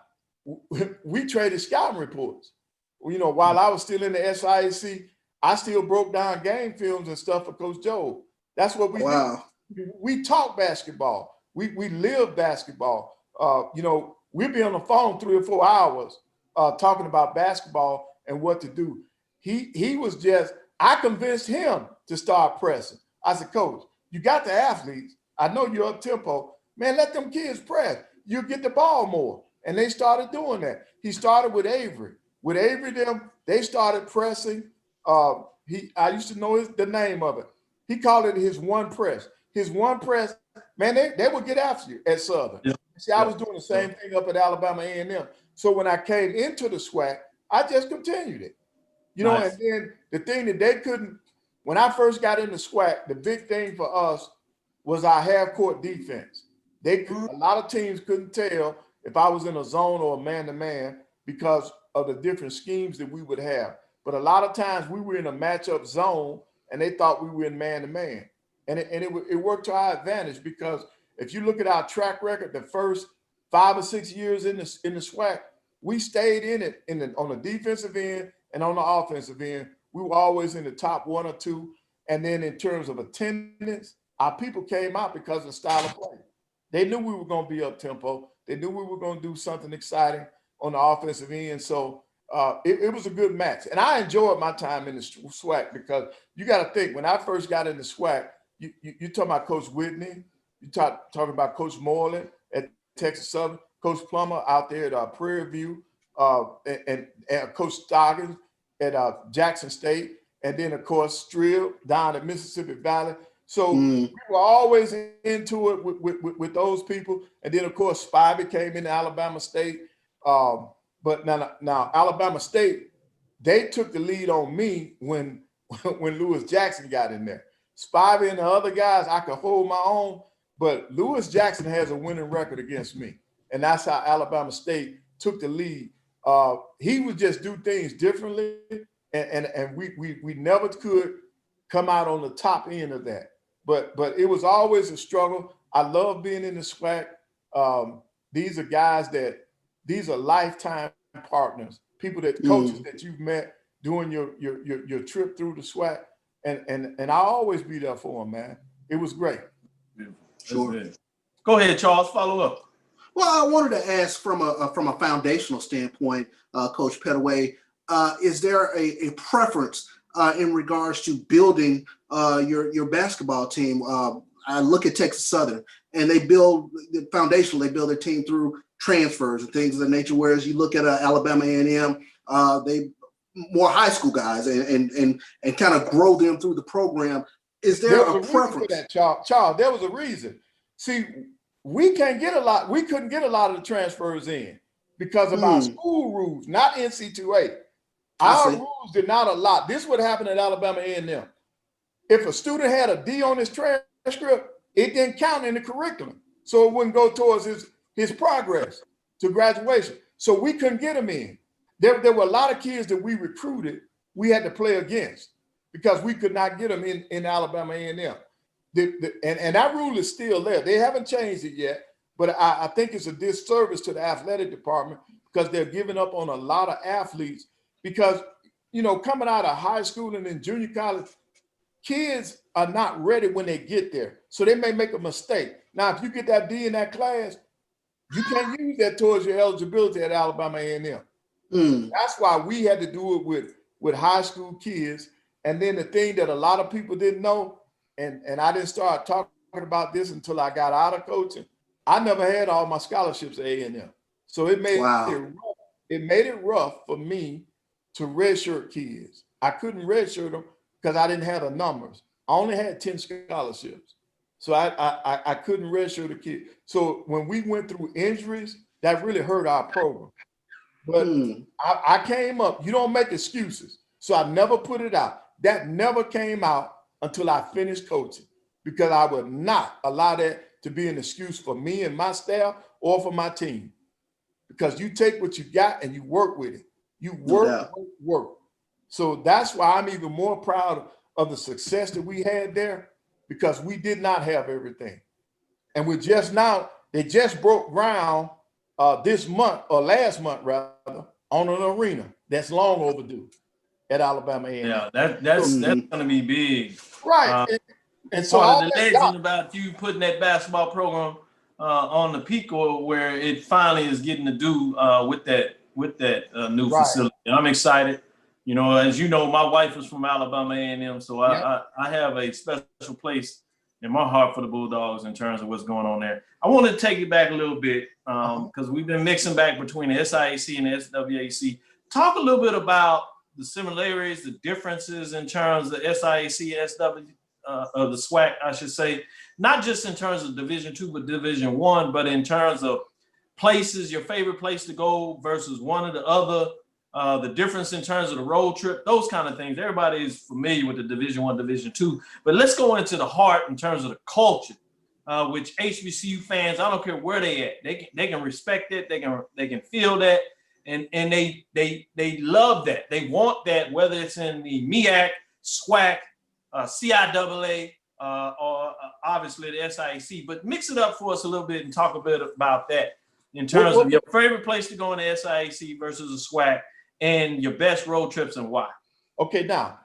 we traded scouting reports. While I was still in the SIAC, I still broke down game films and stuff for Coach Job. That's what we did. We talk basketball. We live basketball. We'd be on the phone 3 or 4 hours talking about basketball and what to do. He was I convinced him to start pressing. I said, Coach, you got the athletes. I know you're up tempo. Man, let them kids press. You'll get the ball more. And they started doing that. He started with Avery. With Avery, they started pressing. I used to know the name of it. He called it his one press. His one press, man, they would get after you at Southern. Yeah. See, I was doing the same thing up at Alabama A&M. So when I came into the SWAC, I just continued it. Nice. And then the thing that they couldn't, when I first got into SWAC, the big thing for us was our half-court defense. A lot of teams couldn't tell if I was in a zone or a man-to-man because of the different schemes that we would have. But a lot of times we were in a matchup zone and they thought we were in man-to-man. And it worked to our advantage because if you look at our track record, the first 5 or 6 years in the SWAC, we stayed in it on the defensive end and on the offensive end. We were always in the top 1 or 2. And then in terms of attendance, our people came out because of the style of play. They knew we were going to be up tempo. They knew we were going to do something exciting on the offensive end. So it was a good match. And I enjoyed my time in the SWAC because you got to think, when I first got in the SWAC, you talking about Coach Whitney, you talking about Coach Moreland at Texas Southern, Coach Plummer out there at Prairie View, and Coach Stoggins at Jackson State, and then, of course, Strill down at Mississippi Valley. So we were always into it with those people. And then, of course, Spivey came into Alabama State. But now Alabama State, they took the lead on me when Lewis Jackson got in there. Spivey and the other guys, I could hold my own, but Lewis Jackson has a winning record against me. And that's how Alabama State took the lead. He would just do things differently, and we never could come out on the top end of that. But it was always a struggle. I love being in the SWAC. These are guys these are lifetime partners, people coaches that you've met during your trip through the SWAC. And I'll always be there for them, man. It was great. Sure. Go ahead, Charles, follow up. Well, I wanted to ask from a foundational standpoint, Coach Pettaway, is there a preference in regards to building your basketball team? I look at Texas Southern, and they build their team through transfers and things of the nature. Whereas you look at Alabama A&M, they more high school guys and kind of grow them through the program. Is there a preference? That, Charles, there was a reason. See, we can't get a lot. We couldn't get a lot of the transfers in because of our school rules, not NC2A. Our rules did not allow. This would happen at Alabama A&M. If a student had a D on his transcript, it didn't count in the curriculum, so it wouldn't go towards his progress to graduation. So we couldn't get him in. There were a lot of kids that we recruited we had to play against because we could not get them in Alabama A&M. And that rule is still there. They haven't changed it yet, but I think it's a disservice to the athletic department because they're giving up on a lot of athletes because, you know, coming out of high school and in junior college, kids are not ready when they get there. So they may make a mistake. Now, if you get that D in that class, you can't use that towards your eligibility at Alabama A&M. That's why we had to do it with high school kids. And then the thing that a lot of people didn't know, and I didn't start talking about this until I got out of coaching, I never had all my scholarships at A&M. So it made it rough for me to redshirt kids. I couldn't redshirt them because I didn't have the numbers. I only had 10 scholarships. So I couldn't redshirt a kid. So when we went through injuries, that really hurt our program. But I came up, you don't make excuses. So I never put it out. That never came out until I finished coaching because I would not allow that to be an excuse for me and my staff or for my team. Because you take what you got and you work with it. You work. So that's why I'm even more proud of the success that we had there because we did not have everything. And we're just now, they just broke ground this month or last month rather on an arena that's long overdue at Alabama A&M. Yeah, that's going to be big. Right. And so part of the legend about you putting that basketball program on the peak or where it finally is getting to do with that new facility. I'm excited. You know, as you know, my wife is from Alabama A&M, so I have a special place in my heart for the Bulldogs in terms of what's going on there. I want to take it back a little bit because we've been mixing back between the SIAC and the SWAC. Talk a little bit about the similarities, the differences in terms of SIAC and SW, the SWAC, I should say, not just in terms of Division II, but Division I, but in terms of places, your favorite place to go versus one or the other, the difference in terms of the road trip, those kind of things. Everybody is familiar with the Division I, Division II, but let's go into the heart in terms of the culture, which HBCU fans, I don't care where they at, they can respect it, they can feel that, and they love that. They want that, whether it's in the MEAC, SWAC, CIAA, or obviously the SIAC. But mix it up for us a little bit and talk a bit about that in terms of your favorite place to go in the SIAC versus the SWAC and your best road trips and why. Okay, now,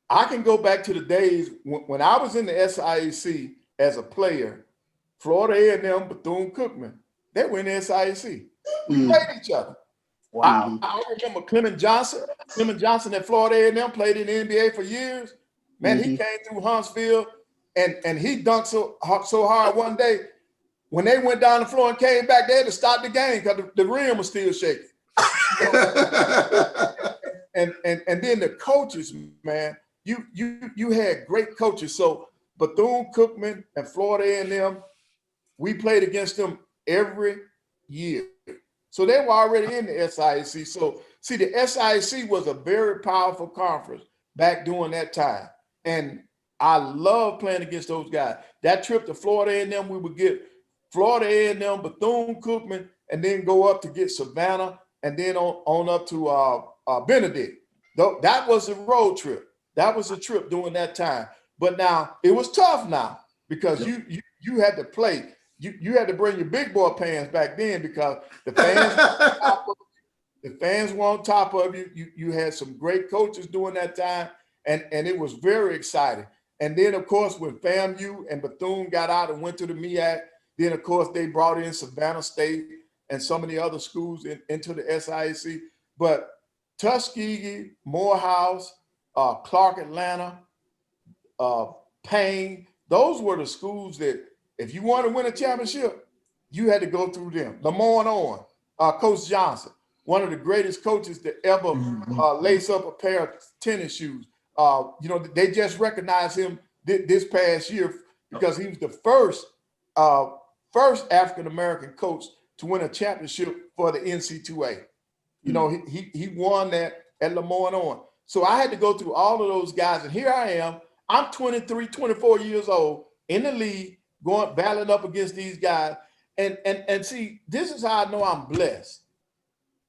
I can go back to the days when I was in the SIAC as a player. Florida A&M, Bethune-Cookman, they were in the SIAC. We played each other. Wow. I remember Clement Johnson. Clement Johnson at Florida A&M played in the NBA for years. Man, he came through Huntsville and he dunked so hard one day. When they went down the floor and came back, they had to stop the game because the rim was still shaking. and then the coaches, man, you had great coaches. So Bethune-Cookman and Florida A&M, we played against them every year. So they were already in the SIAC. So see, the SIAC was a very powerful conference back during that time. And I love playing against those guys. That trip to Florida A&M, we would get Florida A&M, Bethune-Cookman, and then go up to get Savannah, and then on up to Benedict. That was a road trip. That was a trip during that time. But now it was tough now because you had to play. You had to bring your big boy pants back then because the fans were on top of you. You had some great coaches during that time, and it was very exciting. And then, of course, when FAMU and Bethune got out and went to the MEAC, then, of course, they brought in Savannah State and some of the other schools into the SIAC. But Tuskegee, Morehouse, Clark Atlanta, Payne, those were the schools that if you wanted to win a championship, you had to go through them. Lamorne Owen, Coach Johnson, one of the greatest coaches that ever lace up a pair of tennis shoes. You know, they just recognized him this past year because he was the first first African-American coach to win a championship for the NC2A. You know, he won that at Lemoyne on. So I had to go through all of those guys. And here I am. I'm 23, 24 years old in the league, battling up against these guys. And see, this is how I know I'm blessed.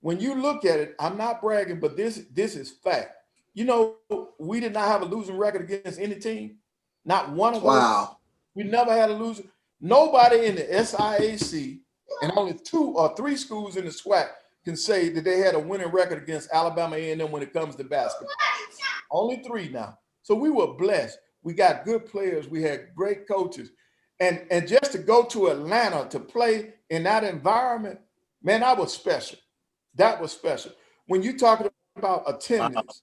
When you look at it, I'm not bragging, but this is fact. You know, we did not have a losing record against any team. Not one of us. Wow. We never had a losing. Nobody in the SIAC and only 2 or 3 schools in the SWAC can say that they had a winning record against Alabama A&M when it comes to basketball. Only 3 now. So we were blessed. We got good players. We had great coaches. And just to go to Atlanta to play in that environment, man, that was special. That was special. When you talking about attendance,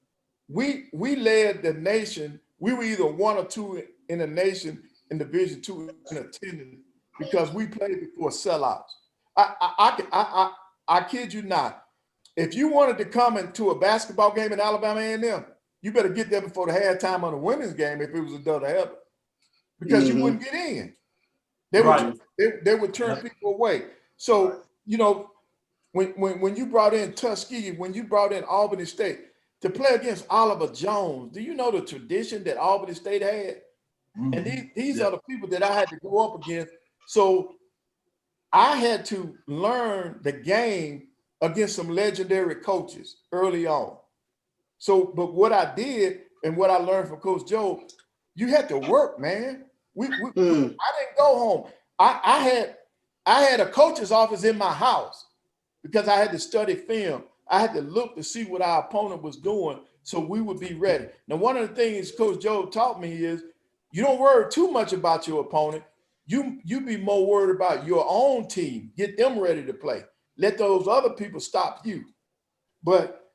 we led the nation. We were either 1 or 2 in the nation in Division II in attendance because we played before sellouts. I kid you not. If you wanted to come into a basketball game in Alabama A&M, you better get there before the halftime of the women's game if it was a doubleheader, because you wouldn't get in. They would turn people away. So, you know, when you brought in Tuskegee, when you brought in Albany State to play against Oliver Jones, do you know the tradition that Albany State had? And these are the people that I had to go up against. So I had to learn the game against some legendary coaches early on. So, but what I did and what I learned from Coach Joe, you had to work, man. I didn't go home. I had a coach's office in my house because I had to study film. I had to look to see what our opponent was doing so we would be ready. Now, one of the things Coach Joe taught me is you don't worry too much about your opponent. You be more worried about your own team. Get them ready to play. Let those other people stop you. But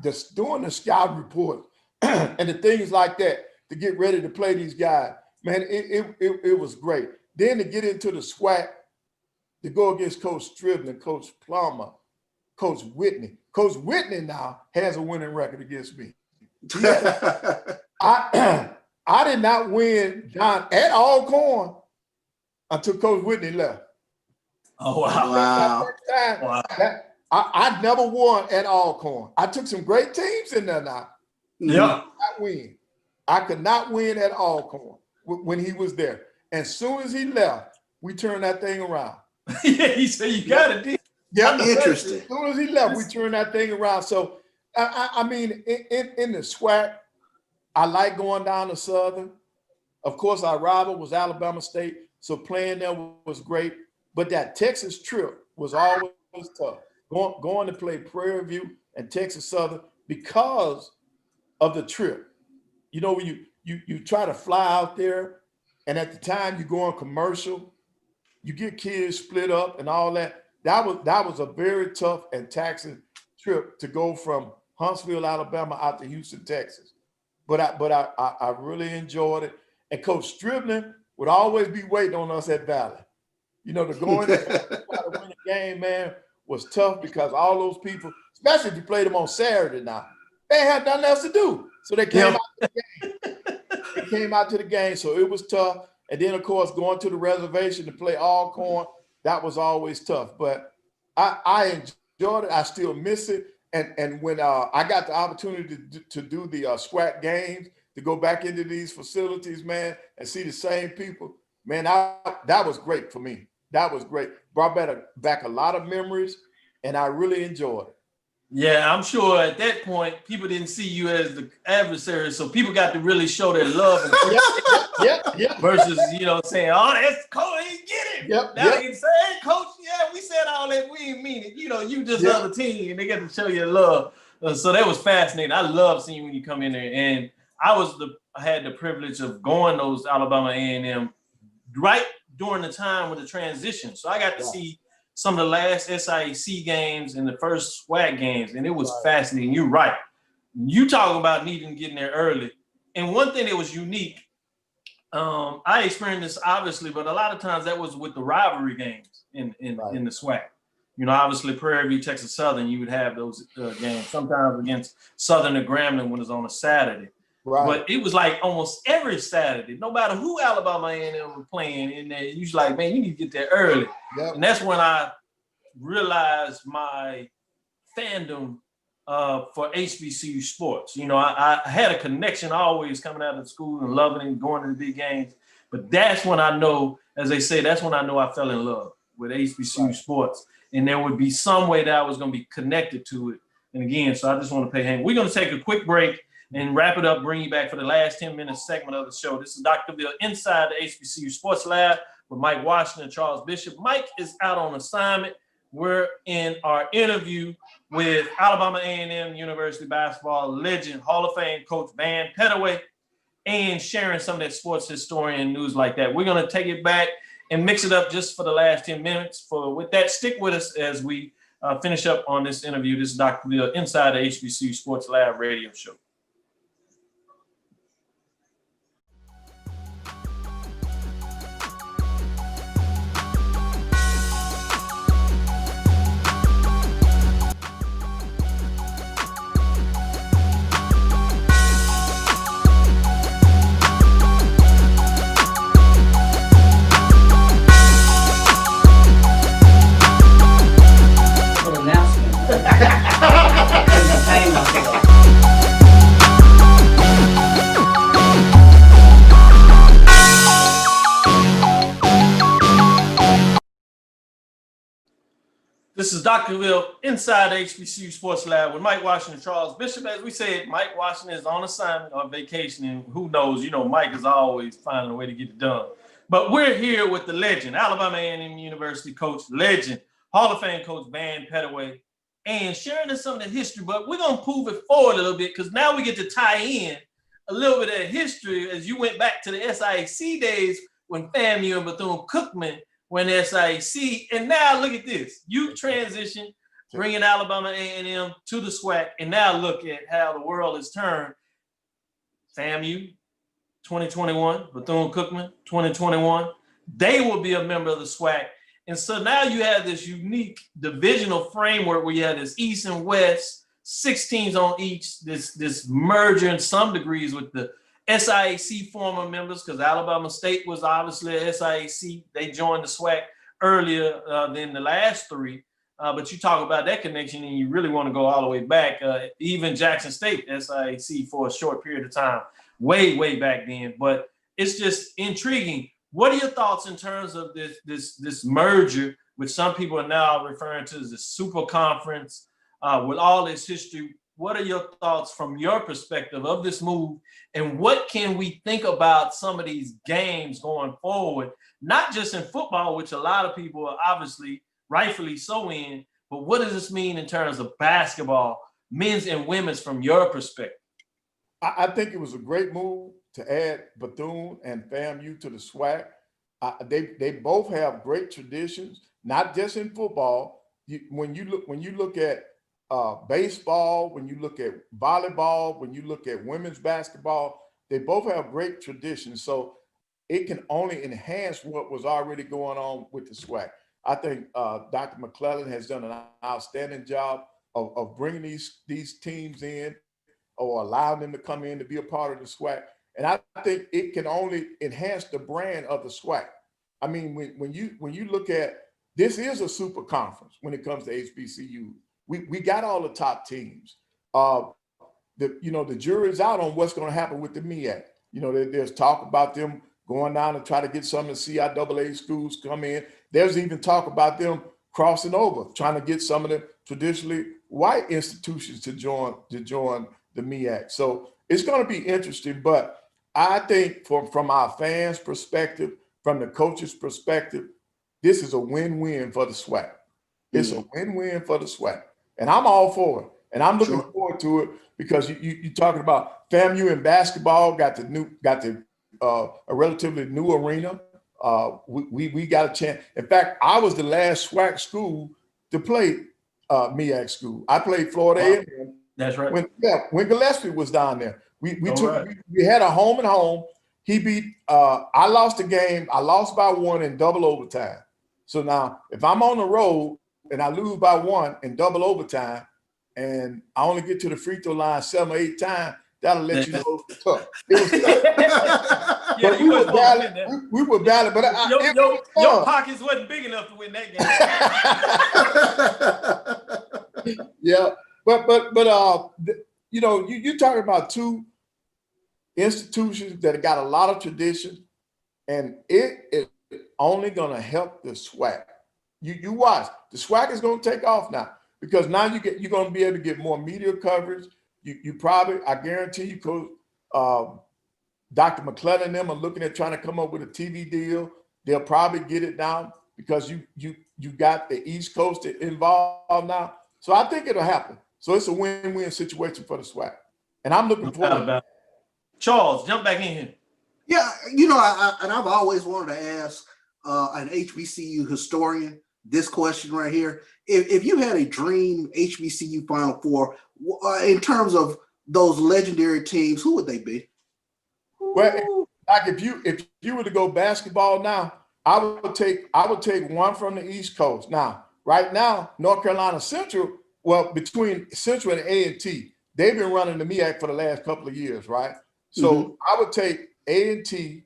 just doing the scout report and the things like that to get ready to play these guys, man, it was great. Then to get into the SWAC, to go against Coach Striblin, Coach Plummer, Coach Whitney. Coach Whitney now has a winning record against me. I did not win John at Alcorn until Coach Whitney left. Oh, wow. I never won at Alcorn. I took some great teams in there now. Yeah. I could not win at Alcorn when he was there. And as soon as he left, we turned that thing around. Yeah, he said you got it. Yeah, interesting. As soon as he left, we turned that thing around. So, I mean, in the SWAC, I like going down to Southern. Of course, our rival was Alabama State, so playing there was great. But that Texas trip was always tough. Going to play Prairie View and Texas Southern because of the trip. You know, when you try to fly out there, and at the time you go on commercial, you get kids split up and all that. That was a very tough and taxing trip to go from Huntsville, Alabama, out to Houston, Texas. But I really enjoyed it. And Coach Striblin would always be waiting on us at Valley. You know, to go in there to try to win a game, man, was tough because all those people, especially if you played them on Saturday now, they had nothing else to do. So they came out to the game. They came out to the game, so it was tough. And then, of course, going to the reservation to play Alcorn, that was always tough. But I enjoyed it. I still miss it. And when I got the opportunity to do the SWAC games, to go back into these facilities, man, and see the same people, man, that was great for me. That was great. Brought back a lot of memories, and I really enjoyed it. Yeah, I'm sure at that point, people didn't see you as the adversary, so people got to really show their love. And versus, you know, saying, oh, that's coach, he get it. Now they can say, hey, coach, yeah, we said all that, we didn't mean it. You know, you just another team, and they get to show you love. So that was fascinating. I love seeing when you come in there. And I had the privilege of going those Alabama A&M right during the time with the transition. So I got to see some of the last SIAC games and the first SWAC games, and it was fascinating. You're right. You talking about needing to get in there early. And one thing that was unique, I experienced this obviously, but a lot of times that was with the rivalry games in the SWAC. You know, obviously Prairie View, Texas Southern, you would have those games sometimes against Southern or Grambling when it's on a Saturday. Right. But it was like almost every Saturday, no matter who Alabama A&M were playing in there, you was like, man, you need to get there early. Yep. And that's when I realized my fandom for HBCU sports. You know, I had a connection always coming out of school and loving it and going to the big games. But that's when I know, as they say, that's when I know I fell in love with HBCU sports. And there would be some way that I was going to be connected to it. And again, so I just want to pay him. We're going to take a quick break and wrap it up, bring you back for the last 10 minutes segment of the show. This is Dr. Cavil inside the HBCU Sports Lab with Mike Washington and Charles Bishop. Mike is out on assignment. We're in our interview with Alabama A&M University basketball legend, Hall of Fame coach Van Pettaway, and sharing some of that sports historian news like that. We're going to take it back and mix it up just for the last 10 minutes. With that, stick with us as we finish up on this interview. This is Dr. Cavil inside the HBCU Sports Lab radio show. This is Dr. Cavil inside the HBCU Sports Lab with Mike Washington and Charles Bishop. As we said, Mike Washington is on assignment or vacation, and who knows, you know, Mike is always finding a way to get it done. But we're here with the legend, Alabama A&M University coach, legend, Hall of Fame coach Van Pettaway, and sharing some of the history. But we're going to move it forward a little bit because now we get to tie in a little bit of history as you went back to the SIAC days when FAMU and Bethune-Cookman when SIAC, and now look at this. You transitioned, bringing Alabama A&M to the SWAC, and now look at how the world has turned. FAMU, 2021, Bethune-Cookman, 2021. They will be a member of the SWAC. And so now you have this unique divisional framework where you have this East and West, 6 teams on each, this merger in some degrees with the SIAC former members, because Alabama State was obviously a SIAC. They joined the SWAC earlier than the last 3. But you talk about that connection and you really want to go all the way back. Even Jackson State, SIAC for a short period of time, way back then. But it's just intriguing. What are your thoughts in terms of this merger, which some people are now referring to as the super conference, with all this history? What are your thoughts from your perspective of this move? And what can we think about some of these games going forward? Not just in football, which a lot of people are obviously rightfully so in, but what does this mean in terms of basketball, men's and women's, from your perspective? I think it was a great move to add Bethune and FAMU to the SWAC. They both have great traditions, not just in football. When you look at baseball, when you look at volleyball, when you look at women's basketball, they both have great traditions. So it can only enhance what was already going on with the SWAC. I think Dr. McClellan has done an outstanding job of bringing these teams in or allowing them to come in to be a part of the SWAC. And I think it can only enhance the brand of the SWAC. I mean, when you look at, this is a super conference when it comes to HBCU. We got all the top teams. The jury's out on what's going to happen with the MEAC. You know, there's talk about them going down and try to get some of the CIAA schools come in. There's even talk about them crossing over, trying to get some of the traditionally white institutions to join the MEAC. So it's going to be interesting. But I think from our fans' perspective, from the coaches' perspective, this is a win-win for the SWAC. It's a win-win for the SWAC. And I'm all for it. And I'm looking forward to it because you're talking about FAMU in basketball, got a relatively new arena. We got a chance. In fact, I was the last SWAC school to play MEAC school. I played Florida A&M. That's right. When Gillespie was down there. We had a home and home. He beat I lost the game. I lost by 1 in double overtime. So now if I'm on the road and I lose by 1 in double overtime, and I only get to the free throw line 7 or 8 times, That'll let you know it was tough. It was tough. Yeah, but we were battling, but your pockets wasn't big enough to win that game. Yeah, but you know, you're talking about two institutions that have got a lot of tradition, and it is only going to help the SWAC. You watch, the SWAC is going to take off now, because now you're going to be able to get more media coverage. You probably, I guarantee you, Coach Dr. McClellan and them are looking at trying to come up with a TV deal. They'll probably get it now because you got the East Coast involved now. So I think it'll happen. So it's a win-win situation for the SWAC, and I'm looking forward to it. Charles, jump back in here. Yeah, you know, I've always wanted to ask an HBCU historian this question right here. If you had a dream HBCU Final Four, in terms of those legendary teams, who would they be? Well, like if you were to go basketball now, I would take one from the East Coast. Now, right now, North Carolina Central, well, between Central and A&T, they've been running the MEAC for the last couple of years, right? So I would take A&T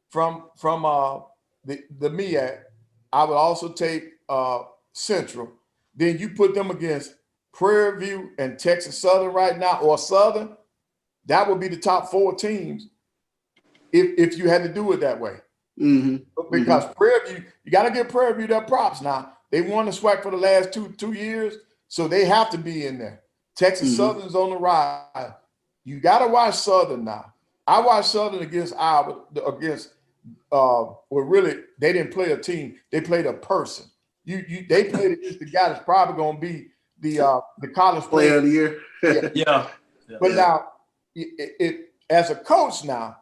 from the MEAC. I would also take Central. Then you put them against Prairie View and Texas Southern right now, or Southern. That would be the top 4 teams if you had to do it that way. Because Prairie View, you got to give Prairie View their props now. They won the SWAC for the last two years, so they have to be in there. Texas Southern's on the rise. You got to watch Southern now. I watched Southern against Iowa, well, really, they didn't play a team. They played a person. They played against the guy that's probably going to be the college player of the year. Yeah. But now, as a coach now,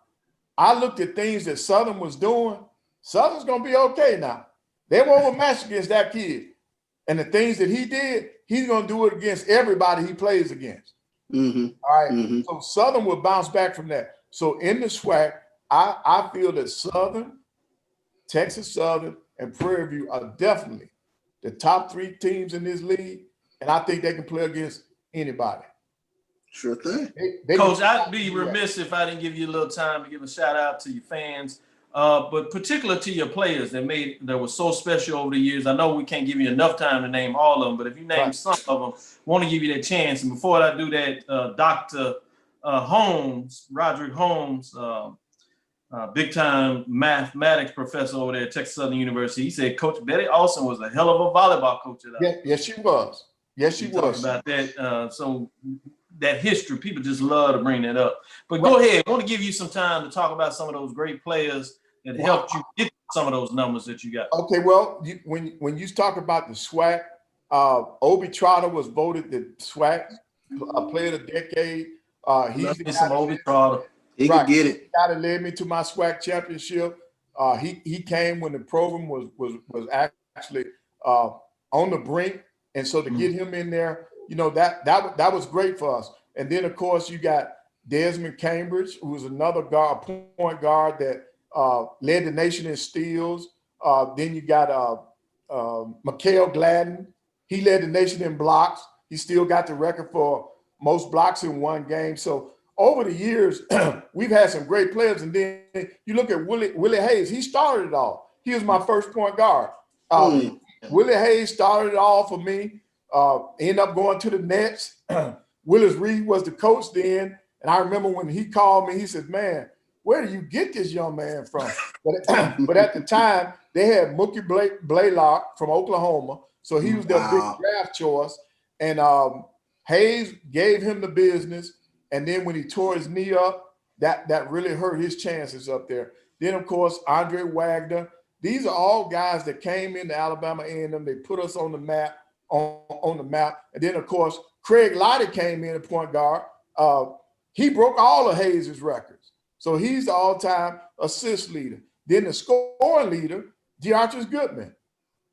I looked at things that Southern was doing. Southern's going to be okay now. They were overmatched against that kid. And the things that he did, he's going to do it against everybody he plays against. All right. So Southern will bounce back from that. So in the SWAC, I feel that Southern, Texas Southern, and Prairie View are definitely the top 3 teams in this league. And I think they can play against anybody. Sure thing. Coach, I'd be remiss if I didn't give you a little time to give a shout out to your fans, but particular to your players that were so special over the years. I know we can't give you enough time to name all of them, but if you name some of them, want to give you that chance. And before I do that, Dr. Holmes, Roderick Holmes, big time mathematics professor over there at Texas Southern University, he said Coach Betty Austin was a hell of a volleyball coach. Yes, she was. Yes, she was. About that. So that history, people just love to bring that up. But go ahead. I want to give you some time to talk about some of those great players that helped you get some of those numbers that you got. Okay, well, when you talk about the SWAC, Obi Trotter was voted the SWAC Player of the Decade. He's some Obi Trotter. He could get it. The guy that led me to my SWAC championship. He came when the program was actually on the brink, and so to get him in there, you know, that was great for us. And then of course you got Desmond Cambridge, who was another point guard that led the nation in steals. Then you got Mikael Gladden. He led the nation in blocks. He still got the record for most blocks in one game. So over the years, we've had some great players. And then you look at Willie Hayes. He started it all. He was my first point guard. Willie Hayes started it all for me. Ended up going to the Nets. Willis Reed was the coach then. And I remember when he called me, he said, man, where do you get this young man from? But at the time, they had Mookie Blaylock from Oklahoma. So he was their big draft choice. And Hayes gave him the business. And then when he tore his knee up, that really hurt his chances up there. Then, of course, Andre Wagner. These are all guys that came into Alabama A&M. They put us on the map. On the map. And then, of course, Craig Lottie came in at point guard. He broke all of Hayes' records. So he's the all-time assist leader. Then the scoring leader, DeArthur Goodman.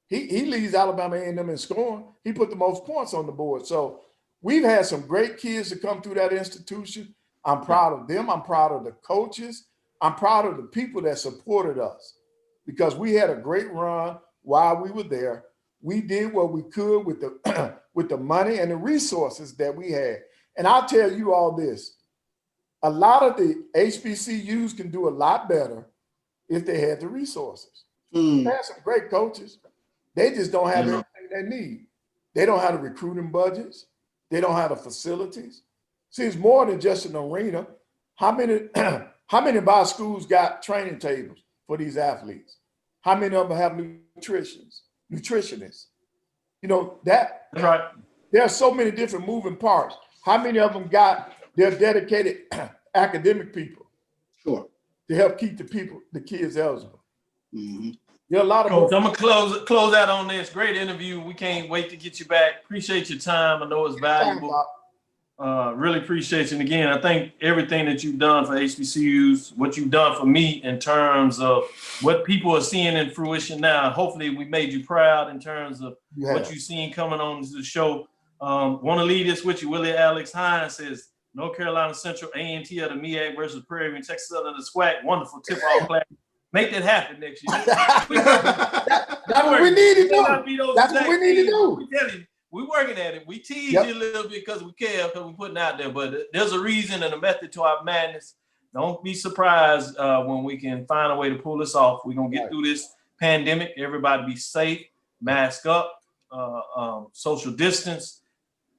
He leads Alabama A&M in scoring. He put the most points on the board. So we've had some great kids to come through that institution. I'm proud of them. I'm proud of the coaches. I'm proud of the people that supported us because we had a great run while we were there. We did what we could with the with the money and the resources that we had. And I'll tell you all this. a lot of the HBCUs can do a lot better if they had the resources. They have some great coaches. They just don't have everything they need. They don't have the recruiting budgets. They don't have the facilities. See, it's more than just an arena. How many of our schools got training tables for these athletes? How many of them have nutritionists? You know, that's right. There are so many different moving parts. How many of them got their dedicated academic people? Sure. To help keep the kids eligible. Mm-hmm. There are a lot of Coach, I'm gonna close out on this. Great interview. We can't wait to get you back. Appreciate your time. I know it's valuable. Really appreciate you. And again, I think everything that you've done for HBCUs, what you've done for me in terms of what people are seeing in fruition now. Hopefully we made you proud in terms of what you've seen coming on the show. Want to lead this with you. Willie Alex Hines says, North Carolina Central, A&T of the MEAC versus Prairie and Texas Southern the SWAC. Wonderful tip-off class. Make that happen next year. That's what we need to do. That's what we need to do. We tell you, we're working at it. We tease you a little bit because we care, because we're putting out there. But there's a reason and a method to our madness. Don't be surprised when we can find a way to pull this off. We're going to get through this pandemic. Everybody be safe, mask up, social distance.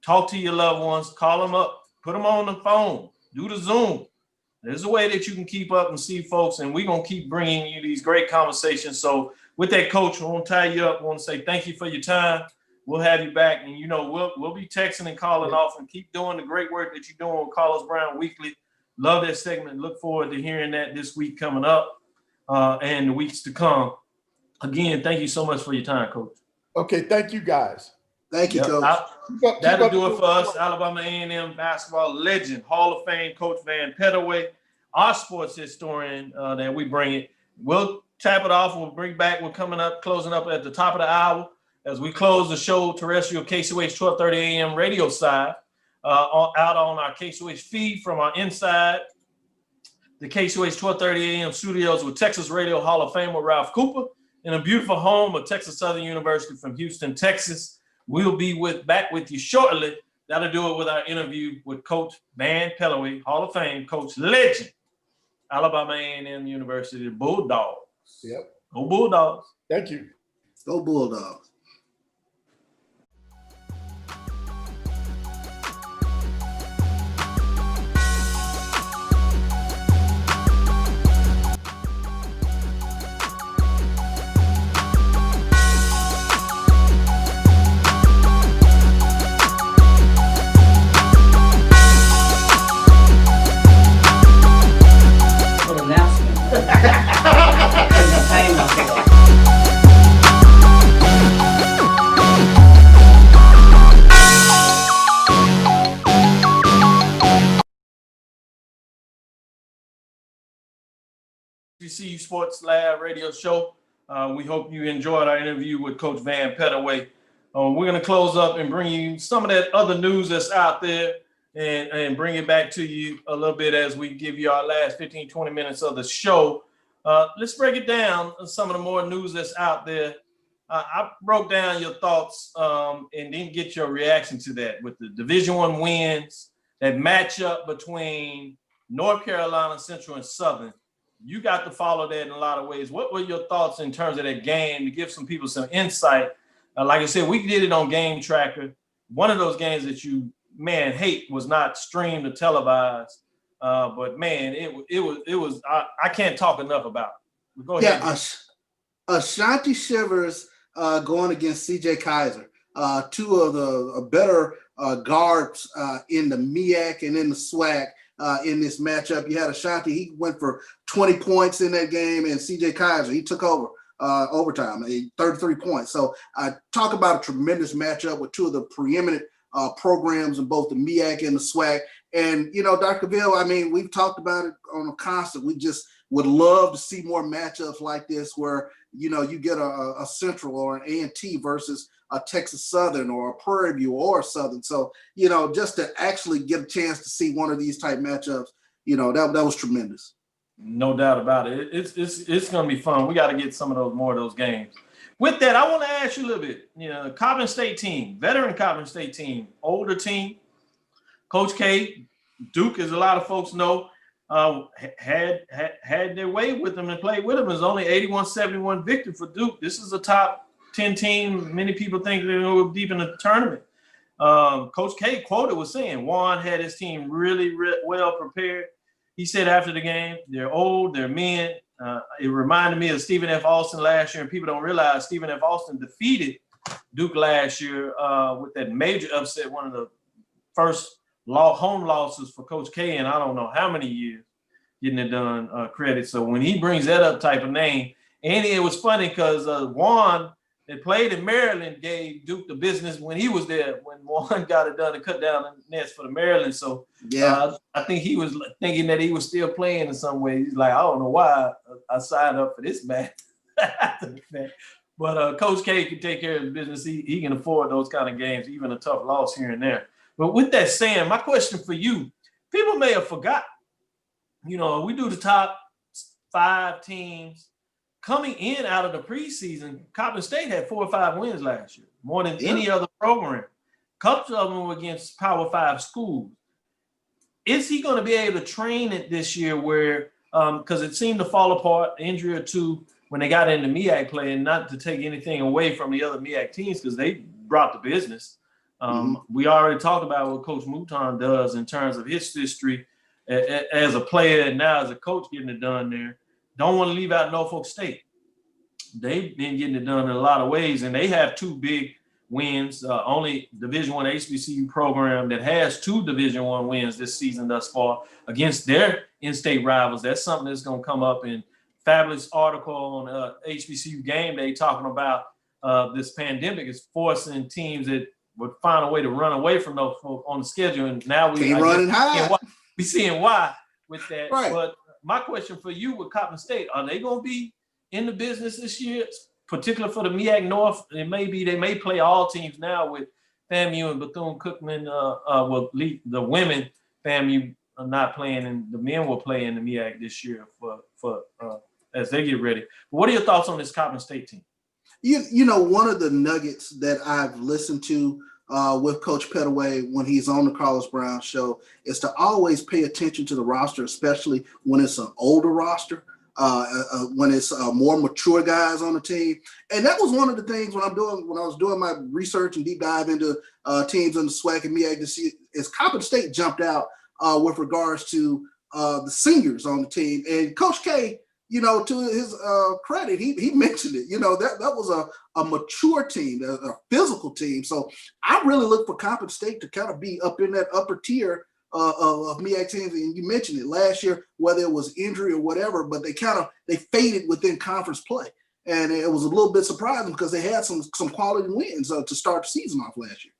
Talk to your loved ones. Call them up. Put them on the phone. Do the Zoom. There's a way that you can keep up and see folks, and we're going to keep bringing you these great conversations. So with that, Coach, I want to tie you up. I want to say thank you for your time. We'll have you back, and, you know, we'll be texting and calling off, and keep doing the great work that you're doing with Carlos Brown Weekly. Love that segment. Look forward to hearing that this week coming up and the weeks to come. Again, thank you so much for your time, Coach. Okay, thank you, guys. Thank you, Coach. That'll do it for us. Alabama A&M basketball legend, Hall of Fame, Coach Van Pettaway, our sports historian that we bring it. We'll tap it off. We'll bring back. We're coming up, closing up at the top of the hour as we close the show terrestrial KCOH 1230 AM radio side out on our KCOH feed from our inside the KCOH 1230 AM studios with Texas Radio Hall of Famer Ralph Cooper in a beautiful home of Texas Southern University from Houston, Texas. We'll be back with you shortly. That'll do it with our interview with Coach Van Pettaway, Hall of Fame, Coach Legend, Alabama A&M University, the Bulldogs. Yep. Go Bulldogs. Thank you. Go Bulldogs. HBCU Sports Lab radio show. We hope you enjoyed our interview with Coach Van Pettaway. We're going to close up and bring you some of that other news that's out there and bring it back to you a little bit as we give you our last 15, 20 minutes of the show. Let's break it down, some of the more news that's out there. I broke down your thoughts and didn't get your reaction to that with the Division I wins, that matchup between North Carolina Central and Southern. You got to follow that in a lot of ways. What were your thoughts in terms of that game to give some people some insight? Like I said, we did it on Game Tracker. One of those games that you, hate was not streamed or televised. But, man, it was I can't talk enough about it. Go ahead. Yeah, Ashanti Shivers going against C.J. Kaiser, two of the better guards in the MEAC and in the SWAC. In this matchup, you had Ashanti. He went for 20 points in that game, and C.J. Kaiser, he took over overtime, 33 points. So talk about a tremendous matchup with two of the preeminent programs in both the MEAC and the SWAC. And, you know, Dr. Cavil, I mean, we've talked about it on a constant. We just would love to see more matchups like this where, you know, you get a Central or an A&T versus a Texas Southern or a Prairie View or a Southern. So, you know, just to actually get a chance to see one of these type matchups, you know, that was tremendous. No doubt about it. It's going to be fun. We got to get some of those more of those games. With that, I want to ask you a little bit. You know, Coppin State team, veteran Coppin State team, older team. Coach K Duke, as a lot of folks know, had their way with them and played with them. It's only 81-71 victory for Duke. This is a top 10 team. Many people think they're going to go deep in the tournament. Coach K quoted was saying Juan had his team really well prepared. He said after the game, they're old, they're men. It reminded me of Stephen F. Austin last year, and people don't realize Stephen F. Austin defeated Duke last year with that major upset, one of the first home losses for Coach K in I don't know how many years, getting it done credit. So when he brings that up type of name, and it was funny because Juan that played in Maryland gave Duke the business when he was there, when Juan got it done and cut down the nets for the Maryland. So I think he was thinking that he was still playing in some way. He's like, I don't know why I signed up for this match. But Coach K can take care of the business. He can afford those kind of games, even a tough loss here and there. But with that saying, my question for you, people may have forgot, we do the top 5 teams. Coming in out of the preseason, Coppin State had 4 or 5 wins last year, more than any other program. A couple of them were against Power 5 schools. Is he going to be able to train it this year where, because it seemed to fall apart, injury or two, when they got into MEAC play, and not to take anything away from the other MEAC teams because they brought the business. We already talked about what Coach Mouton does in terms of his history as a player and now as a coach getting it done there. Don't want to leave out Norfolk State. They've been getting it done in a lot of ways, and they have 2 big wins. Only Division I HBCU program that has 2 Division I wins this season thus far against their in-state rivals. That's something that's going to come up in fabulous article on HBCU Game Day talking about this pandemic is forcing teams that would find a way to run away from those folks on the schedule. And now we seeing why with that. Right. But my question for you with Coppin State, are they going to be in the business this year, particularly for the MEAC North? They may play all teams now with FAMU and Bethune-Cookman. The women, FAMU are not playing, and the men will play in the MEAC this year for as they get ready. But what are your thoughts on this Coppin State team? One of the nuggets that I've listened to with Coach Pettaway when he's on the Carlos Brown show is to always pay attention to the roster, especially when it's an older roster, when it's more mature guys on the team. And that was one of the things when I was doing my research and deep dive into teams in the SWAC and MEAC to see is Coppin State jumped out with regards to the seniors on the team. And Coach K, to his credit, he mentioned it. That was a mature team, a physical team. So I really look for Coppin State to kind of be up in that upper tier of MEAC teams. And you mentioned it last year, whether it was injury or whatever, but they faded within conference play. And it was a little bit surprising because they had some quality wins to start the season off last year.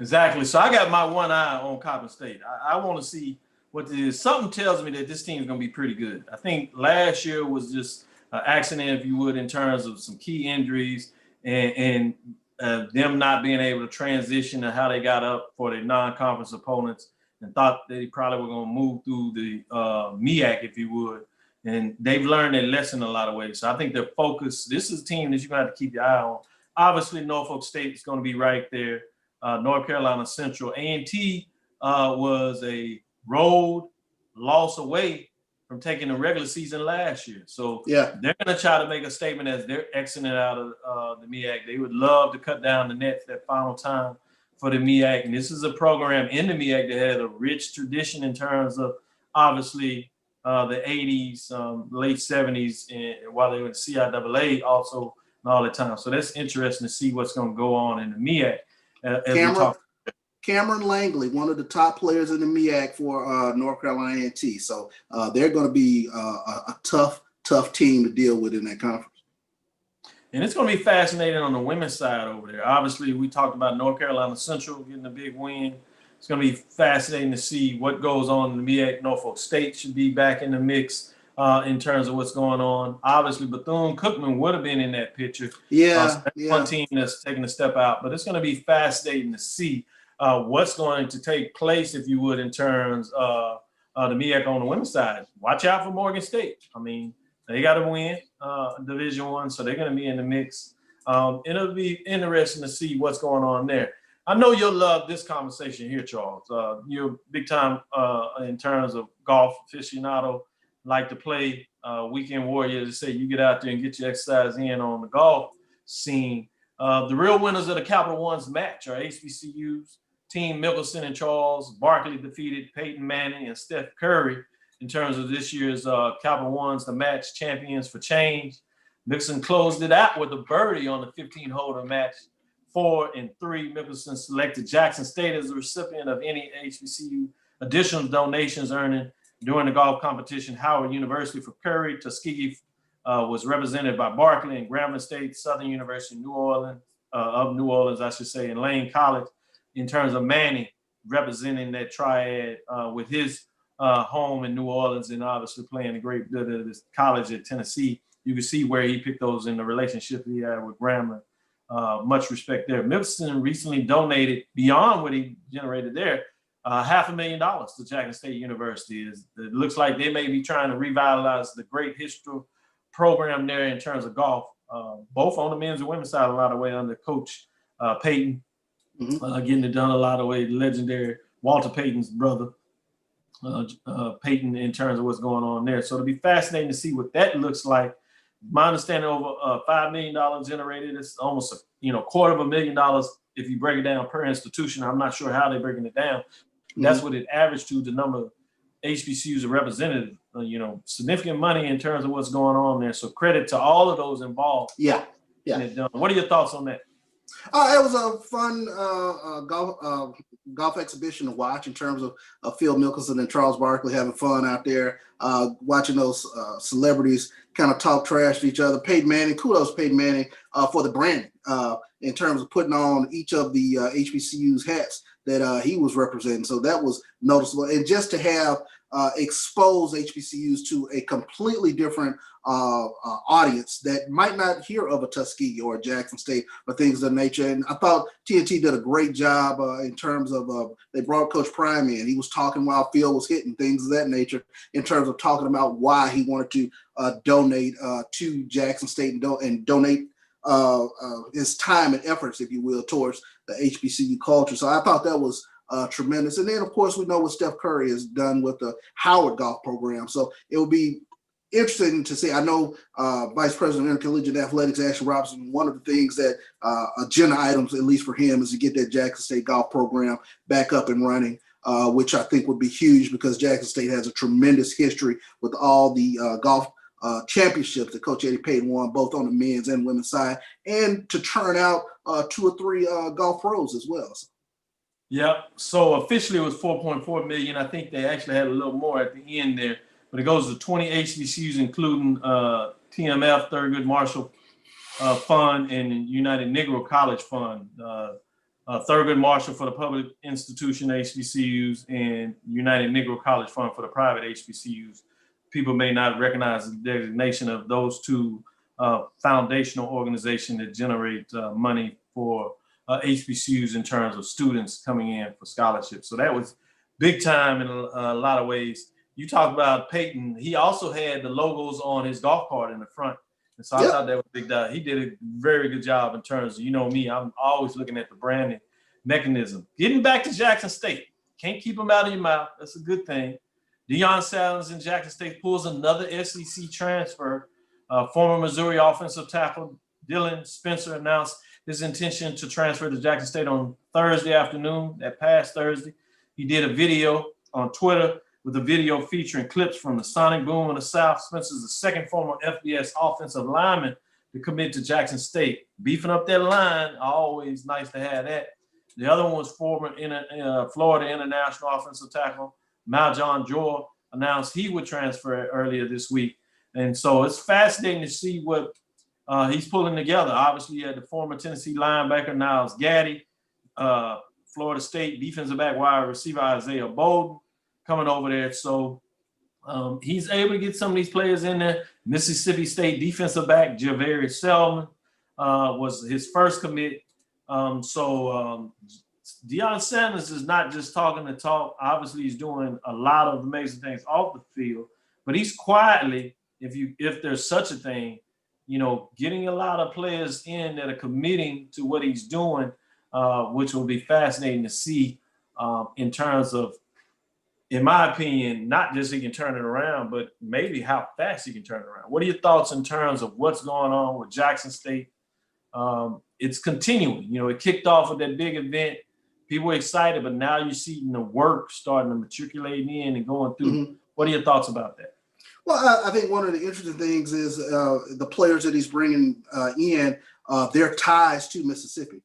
Exactly. So I got my one eye on Coppin State. I want to see what it is. Something tells me that this team is going to be pretty good. I think last year was just an accident, if you would, in terms of some key injuries and them not being able to transition to how they got up for their non-conference opponents and thought they probably were going to move through the MEAC, if you would. And they've learned their lesson in a lot of ways. So I think their focus, this is a team that you're going to have to keep your eye on. Obviously, Norfolk State is going to be right there. North Carolina Central. A&T was a road loss away from taking the regular season last year. So they're going to try to make a statement as they're exiting out of the MEAC. They would love to cut down the nets that final time for the MEAC. And this is a program in the MEAC that had a rich tradition in terms of obviously the 80s, late 70s, and while they were in CIAA also and all the time. So that's interesting to see what's going to go on in the MEAC as we talk. Cameron Langley, one of the top players in the MEAC for North Carolina A&T. So they're going to be a tough team to deal with in that conference. And it's going to be fascinating on the women's side over there. Obviously, we talked about North Carolina Central getting a big win. It's going to be fascinating to see what goes on in the MEAC. Norfolk State should be back in the mix in terms of what's going on. Obviously, Bethune-Cookman would have been in that picture. One team that's taking a step out. But it's going to be fascinating to see what's going to take place, if you would, in terms of the MEAC on the women's side. Watch out for Morgan State. I mean, they got to win Division I, so they're going to be in the mix. It'll be interesting to see what's going on there. I know you'll love this conversation here, Charles. You're big time in terms of golf aficionado, like to play weekend warrior. To say you get out there and get your exercise in on the golf scene. The real winners of the Capital One's match are HBCUs. Team Mickelson and Charles Barkley defeated Peyton Manning and Steph Curry in terms of this year's Capital One's the match champions for change. Mickelson closed it out with a birdie on the 15-hole match. 4 and 3. Mickelson selected Jackson State as the recipient of any HBCU additional donations earned during the golf competition. Howard University for Curry. Tuskegee was represented by Barkley, and Grambling State, Southern University, New Orleans, I should say, and Lane College. In terms of Manning representing that triad with his home in New Orleans and obviously playing a great bit of this college at Tennessee. You can see where he picked those in the relationship he had with Grambling. Much respect there. Mickelson recently donated beyond what he generated there, $500,000 to Jackson State University. It looks like they may be trying to revitalize the great history program there in terms of golf, both on the men's and women's side, a lot of way under Coach Payton. Getting it done a lot of way. Legendary Walter Payton's brother, Payton, in terms of what's going on there. So it'll be fascinating to see what that looks like. My understanding, over $5 million generated. It's almost $250,000 if you break it down per institution. I'm not sure how they're breaking it down. That's what it averaged to. The number of HBCUs are represented. Significant money in terms of what's going on there. So credit to all of those involved. Yeah. What are your thoughts on that? It was a fun golf exhibition to watch in terms of Phil Mickelson and Charles Barkley having fun out there, watching those celebrities kind of talk trash to each other. Peyton Manning, kudos to Peyton Manning for the branding in terms of putting on each of the HBCU's hats that he was representing. So that was noticeable. And just to have expose HBCUs to a completely different audience that might not hear of a Tuskegee or a Jackson State or things of that nature. And I thought TNT did a great job in terms of they brought Coach Prime in. He was talking while Phil was hitting, things of that nature, in terms of talking about why he wanted to donate to Jackson State and donate his time and efforts, if you will, towards the HBCU culture. So I thought that was tremendous. And then, of course, we know what Steph Curry has done with the Howard golf program. So it will be interesting to see. I know Vice President of Intercollegiate Athletics, Ashley Robinson, one of the things that agenda items, at least for him, is to get that Jackson State golf program back up and running, which I think would be huge because Jackson State has a tremendous history with all the golf championships that Coach Eddie Payton won, both on the men's and women's side, and to turn out 2 or 3 golf pros as well. Yep. So officially it was $4.4 million. I think they actually had a little more at the end there, but it goes to 20 HBCUs, including TMF, Thurgood Marshall Fund, and United Negro College Fund. Thurgood Marshall for the public institution HBCUs, and United Negro College Fund for the private HBCUs. People may not recognize the designation of those two foundational organizations that generate money for HBCUs in terms of students coming in for scholarships. So that was big time in a lot of ways. You talk about Peyton. He also had the logos on his golf cart in the front. And so I thought that was big. He did a very good job in terms of, me, I'm always looking at the branding mechanism. Getting back to Jackson State. Can't keep them out of your mouth. That's a good thing. Deion Sanders in Jackson State pulls another SEC transfer. Former Missouri offensive tackle Dylan Spencer announced his intention to transfer to Jackson State on Thursday afternoon, that past Thursday. He did a video on Twitter with a video featuring clips from the Sonic Boom in the South. Spencer's the second former FBS offensive lineman to commit to Jackson State. Beefing up that line, always nice to have that. The other one was former Florida international offensive tackle Maljon Jor announced he would transfer earlier this week. And so it's fascinating to see what he's pulling together. Obviously, you had the former Tennessee linebacker Niles Gaddy, Florida State defensive back wide receiver Isaiah Bowden coming over there. So he's able to get some of these players in there. Mississippi State defensive back Javarius Selman was his first commit. Deion Sanders is not just talking the talk. Obviously, he's doing a lot of amazing things off the field, but he's quietly, if there's such a thing, getting a lot of players in that are committing to what he's doing which will be fascinating to see in terms of, in my opinion, not just he can turn it around, but maybe how fast he can turn it around. What are your thoughts in terms of what's going on with Jackson State? It's continuing. You know, it kicked off with that big event. People were excited, but now you're seeing the work starting to matriculate in and going through. Mm-hmm. What are your thoughts about that? Well, I think one of the interesting things is the players that he's bringing in, their ties to Mississippi.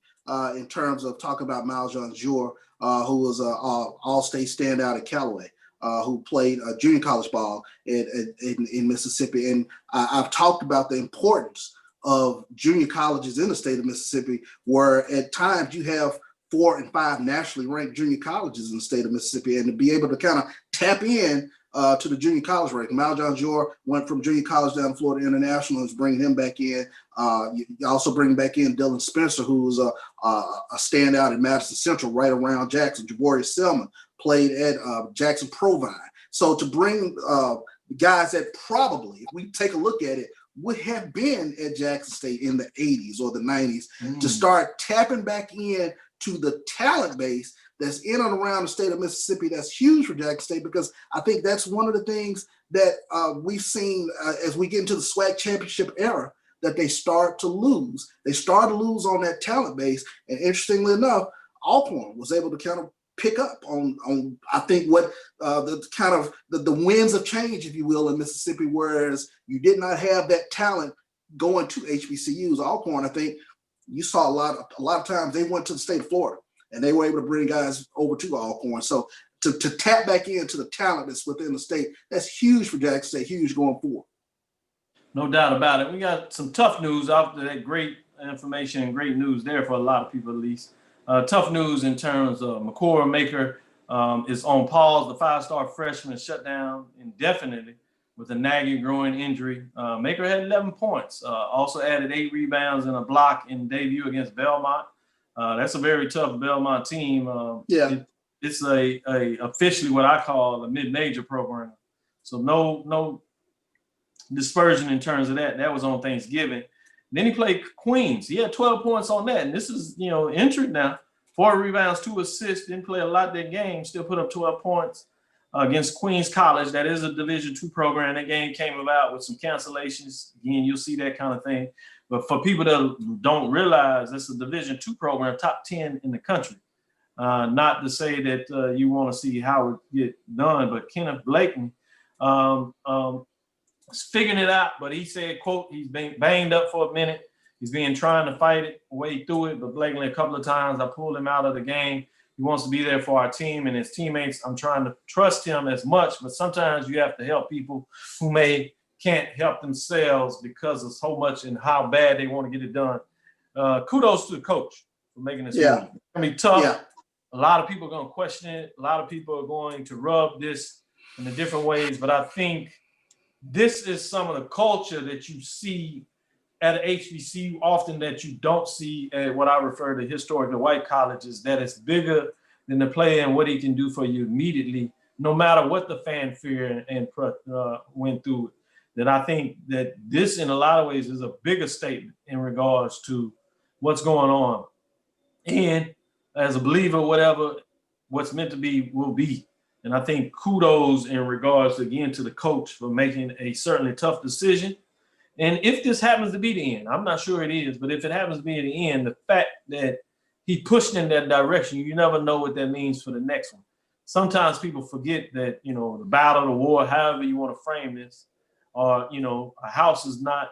In terms of talking about Miles Jean-Jour, who was an all-state standout at Callaway, who played junior college ball in Mississippi. And I've talked about the importance of junior colleges in the state of Mississippi, where at times you have 4 and 5 nationally ranked junior colleges in the state of Mississippi, and to be able to kind of tap in to the junior college rank. Miles Jean-Jour went from junior college down to Florida International, is bringing him back in. You also bring back in Dylan Spencer, who was a standout at Madison Central right around Jackson. Jabari Selman played at Jackson Provine. So to bring guys that probably, if we take a look at it, would have been at Jackson State in the 80s or the 90s, to start tapping back in to the talent base that's in and around the state of Mississippi. That's huge for Jackson State, because I think that's one of the things that we've seen as we get into the SWAC championship era, that they start to lose. They start to lose on that talent base. And interestingly enough, Alcorn was able to kind of pick up on I think what the kind of the winds of change, if you will, in Mississippi, whereas you did not have that talent going to HBCUs. Alcorn, I think you saw a lot of times they went to the state of Florida, and they were able to bring guys over to Alcorn. So to tap back into the talent that's within the state, that's huge for Jackson State, huge going forward. No doubt about it. We got some tough news after that great information and great news there for a lot of people, at least. Tough news in terms of McCord Maker is on pause. The 5-star freshman shut down indefinitely with a nagging groin injury. Maker had 11 points, also added 8 rebounds and a block in debut against Belmont. That's a very tough Belmont team. It's a officially what I call a mid-major program. So no dispersion in terms of that. That was on Thanksgiving. Then he played Queens. He had 12 points on that. And this is, injured now. 4 rebounds, 2 assists. Didn't play a lot that game. Still put up 12 points against Queens College. That is a Division II program. That game came about with some cancellations. Again, you'll see that kind of thing. But for people that don't realize, it's a Division II program, top 10 in the country. Not to say that you want to see how it get done, but Kenneth Blakeney is figuring it out. But he said, quote, he's been banged up for a minute. He's been trying to fight it, way through it. But Blakeney, a couple of times, I pulled him out of the game. He wants to be there for our team and his teammates. I'm trying to trust him as much, but sometimes you have to help people who can't help themselves because of so much and how bad they want to get it done. Kudos to the coach for making this move. It's going to be tough. Yeah. A lot of people are going to question it. A lot of people are going to rub this in the different ways, but I think this is some of the culture that you see at an HBCU often that you don't see at what I refer to historically white colleges, that is bigger than the player and what he can do for you immediately, no matter what the fanfare and went through it. That I think that this in a lot of ways is a bigger statement in regards to what's going on. And as a believer, whatever, what's meant to be will be. And I think kudos in regards, again, to the coach for making a certainly tough decision. And if this happens to be the end, I'm not sure it is, but if it happens to be the end, the fact that he pushed in that direction, you never know what that means for the next one. Sometimes people forget that, the battle, the war, however you want to frame this, or, a house is not,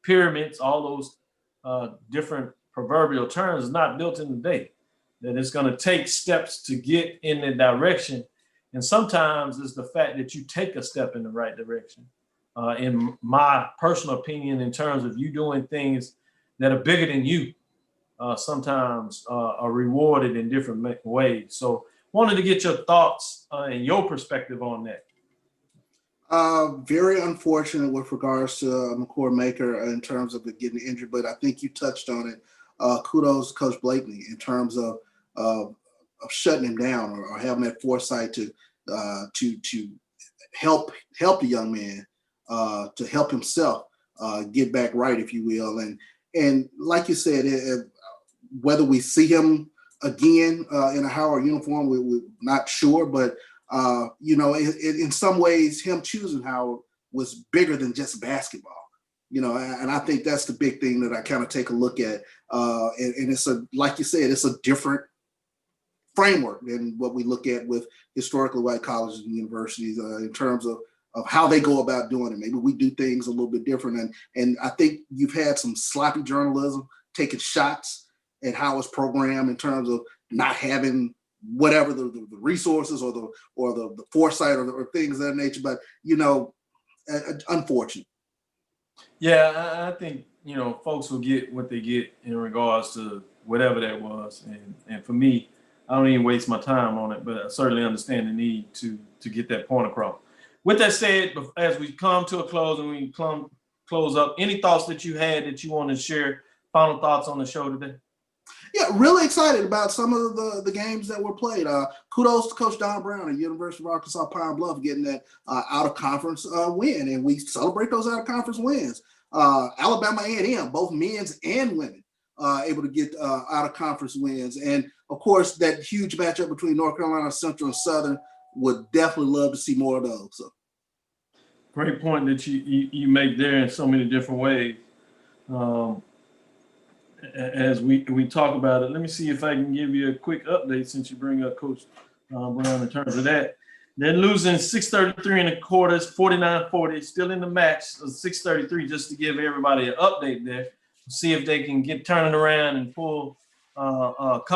pyramids, all those different proverbial terms is not built in a day. That it's going to take steps to get in the direction. And sometimes it's the fact that you take a step in the right direction. In my personal opinion, in terms of you doing things that are bigger than you, sometimes are rewarded in different ways. So wanted to get your thoughts and your perspective on that. Very unfortunate with regards to McCord Maker in terms of getting injured, but I think you touched on it. Kudos to Coach Blakeney in terms of shutting him down or having that foresight to help the young man to help himself get back right, if you will. And like you said, Whether we see him again in a Howard uniform, we're not sure. But, in some ways, him choosing Howard was bigger than just basketball. And I think that's the big thing that I kind of take a look at. And it's like you said, it's a different framework than what we look at with historically white colleges and universities in terms of how they go about doing it. Maybe we do things a little bit different. And I think you've had some sloppy journalism taking shots at Howard's program in terms of not having whatever the resources or the foresight or things of that nature. But, unfortunate. Yeah, I think, folks will get what they get in regards to whatever that was. And for me, I don't even waste my time on it, but I certainly understand the need to get that point across. With that said, as we come to a close and we close up, any thoughts that you had that you want to share, final thoughts on the show today? Yeah, really excited about some of the games that were played. Kudos to Coach Don Brown at University of Arkansas Pine Bluff getting that out-of-conference win, and we celebrate those out-of-conference wins. Alabama A&M, both men's and women, able to get out-of-conference wins. And, of course, that huge matchup between North Carolina Central and Southern, would definitely love to see more of those. So. Great point that you make there in so many different ways. As we talk about it, let me see if I can give you a quick update since you bring up Coach Brown in terms of that. They're losing 6:33 in the quarters, 49-40, still in the match, 6:33, just to give everybody an update there. See if they can get turning around and come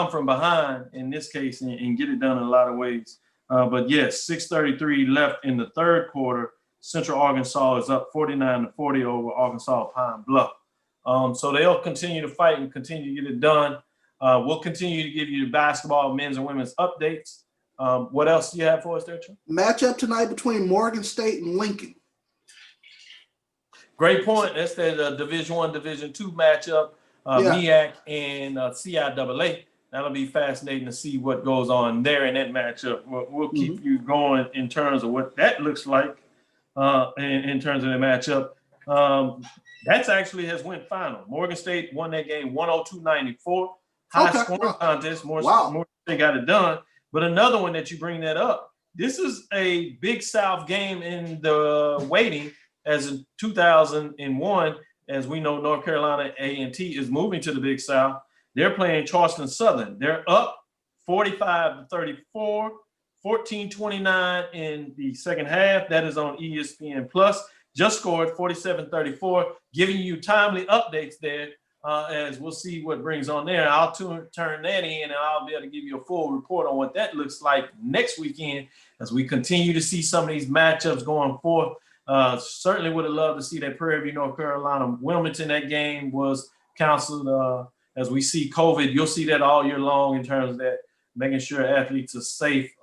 from behind in this case and get it done in a lot of ways. But yes, 6:33 left in the third quarter. Central Arkansas is up 49-40 over Arkansas Pine Bluff. So they'll continue to fight and continue to get it done. We'll continue to give you the basketball men's and women's updates. What else do you have for us there, Trey? Matchup tonight between Morgan State and Lincoln. Great point. That's the Division I, Division II matchup, MEAC and CIAA. That'll be fascinating to see what goes on there in that matchup. We'll keep you going in terms of what that looks like in terms of the matchup. That's actually has went final. Morgan State won that game 102-94. High scoring contest. Morgan State got it done. But another one that you bring that up, this is a Big South game in the waiting as in 2001. As we know, North Carolina A&T is moving to the Big South. They're playing Charleston Southern. They're up 45-34, 14-29 in the second half. That is on ESPN Plus. Just scored 47-34, giving you timely updates there as we'll see what brings on there. I'll turn that in and I'll be able to give you a full report on what that looks like next weekend as we continue to see some of these matchups going forth. Certainly would have loved to see that Prairie View, North Carolina, Wilmington. That game was canceled. As we see COVID, you'll see that all year long in terms of that, making sure athletes are safe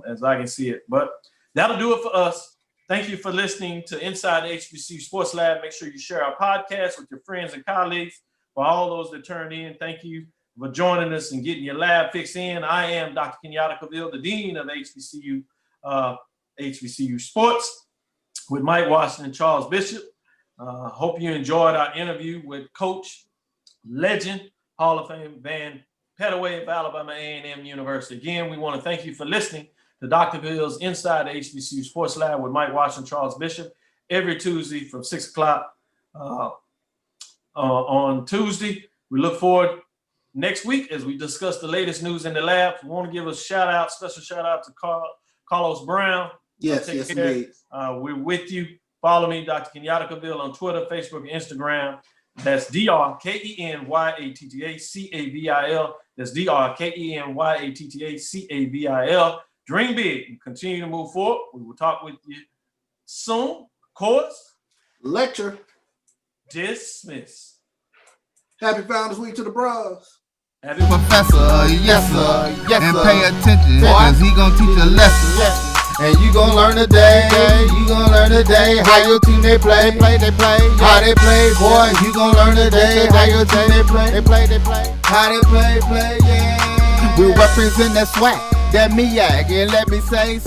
as I can see it. But that'll do it for us. Thank you for listening to Inside the HBCU Sports Lab. Make sure you share our podcast with your friends and colleagues. For all those that turned in, thank you for joining us and getting your lab fix in. I am Dr. Kenyatta Cavil, the Dean of HBCU Sports with Mike Washington and Charles Bishop. Hope you enjoyed our interview with Coach, legend, Hall of Fame Van Pettaway of Alabama A&M University. Again, we want to thank you for listening to Dr. Bill's Inside the HBCU Sports Lab with Mike Washington, Charles Bishop, every Tuesday from 6 o'clock on Tuesday. We look forward next week as we discuss the latest news in the lab. We want to give a special shout out to Carlos Brown. Yes, indeed. We're with you. Follow me, Dr. Kenyatta Cavil, on Twitter, Facebook, and Instagram. That's DrKenyattaCavil. That's DrKenyattaCavil. Dream big and continue to move forward. We will talk with you soon. Course. Lecture. Dismiss. Happy Founders Week to the bros. Happy Professor, yes sir, and pay attention, cause he gonna teach a lesson. And you gon' learn today, how your team they play, how they play, boy. You gon' learn today, how your team they play, how they play, yeah. We represent that swag, that MEAC, and let me say.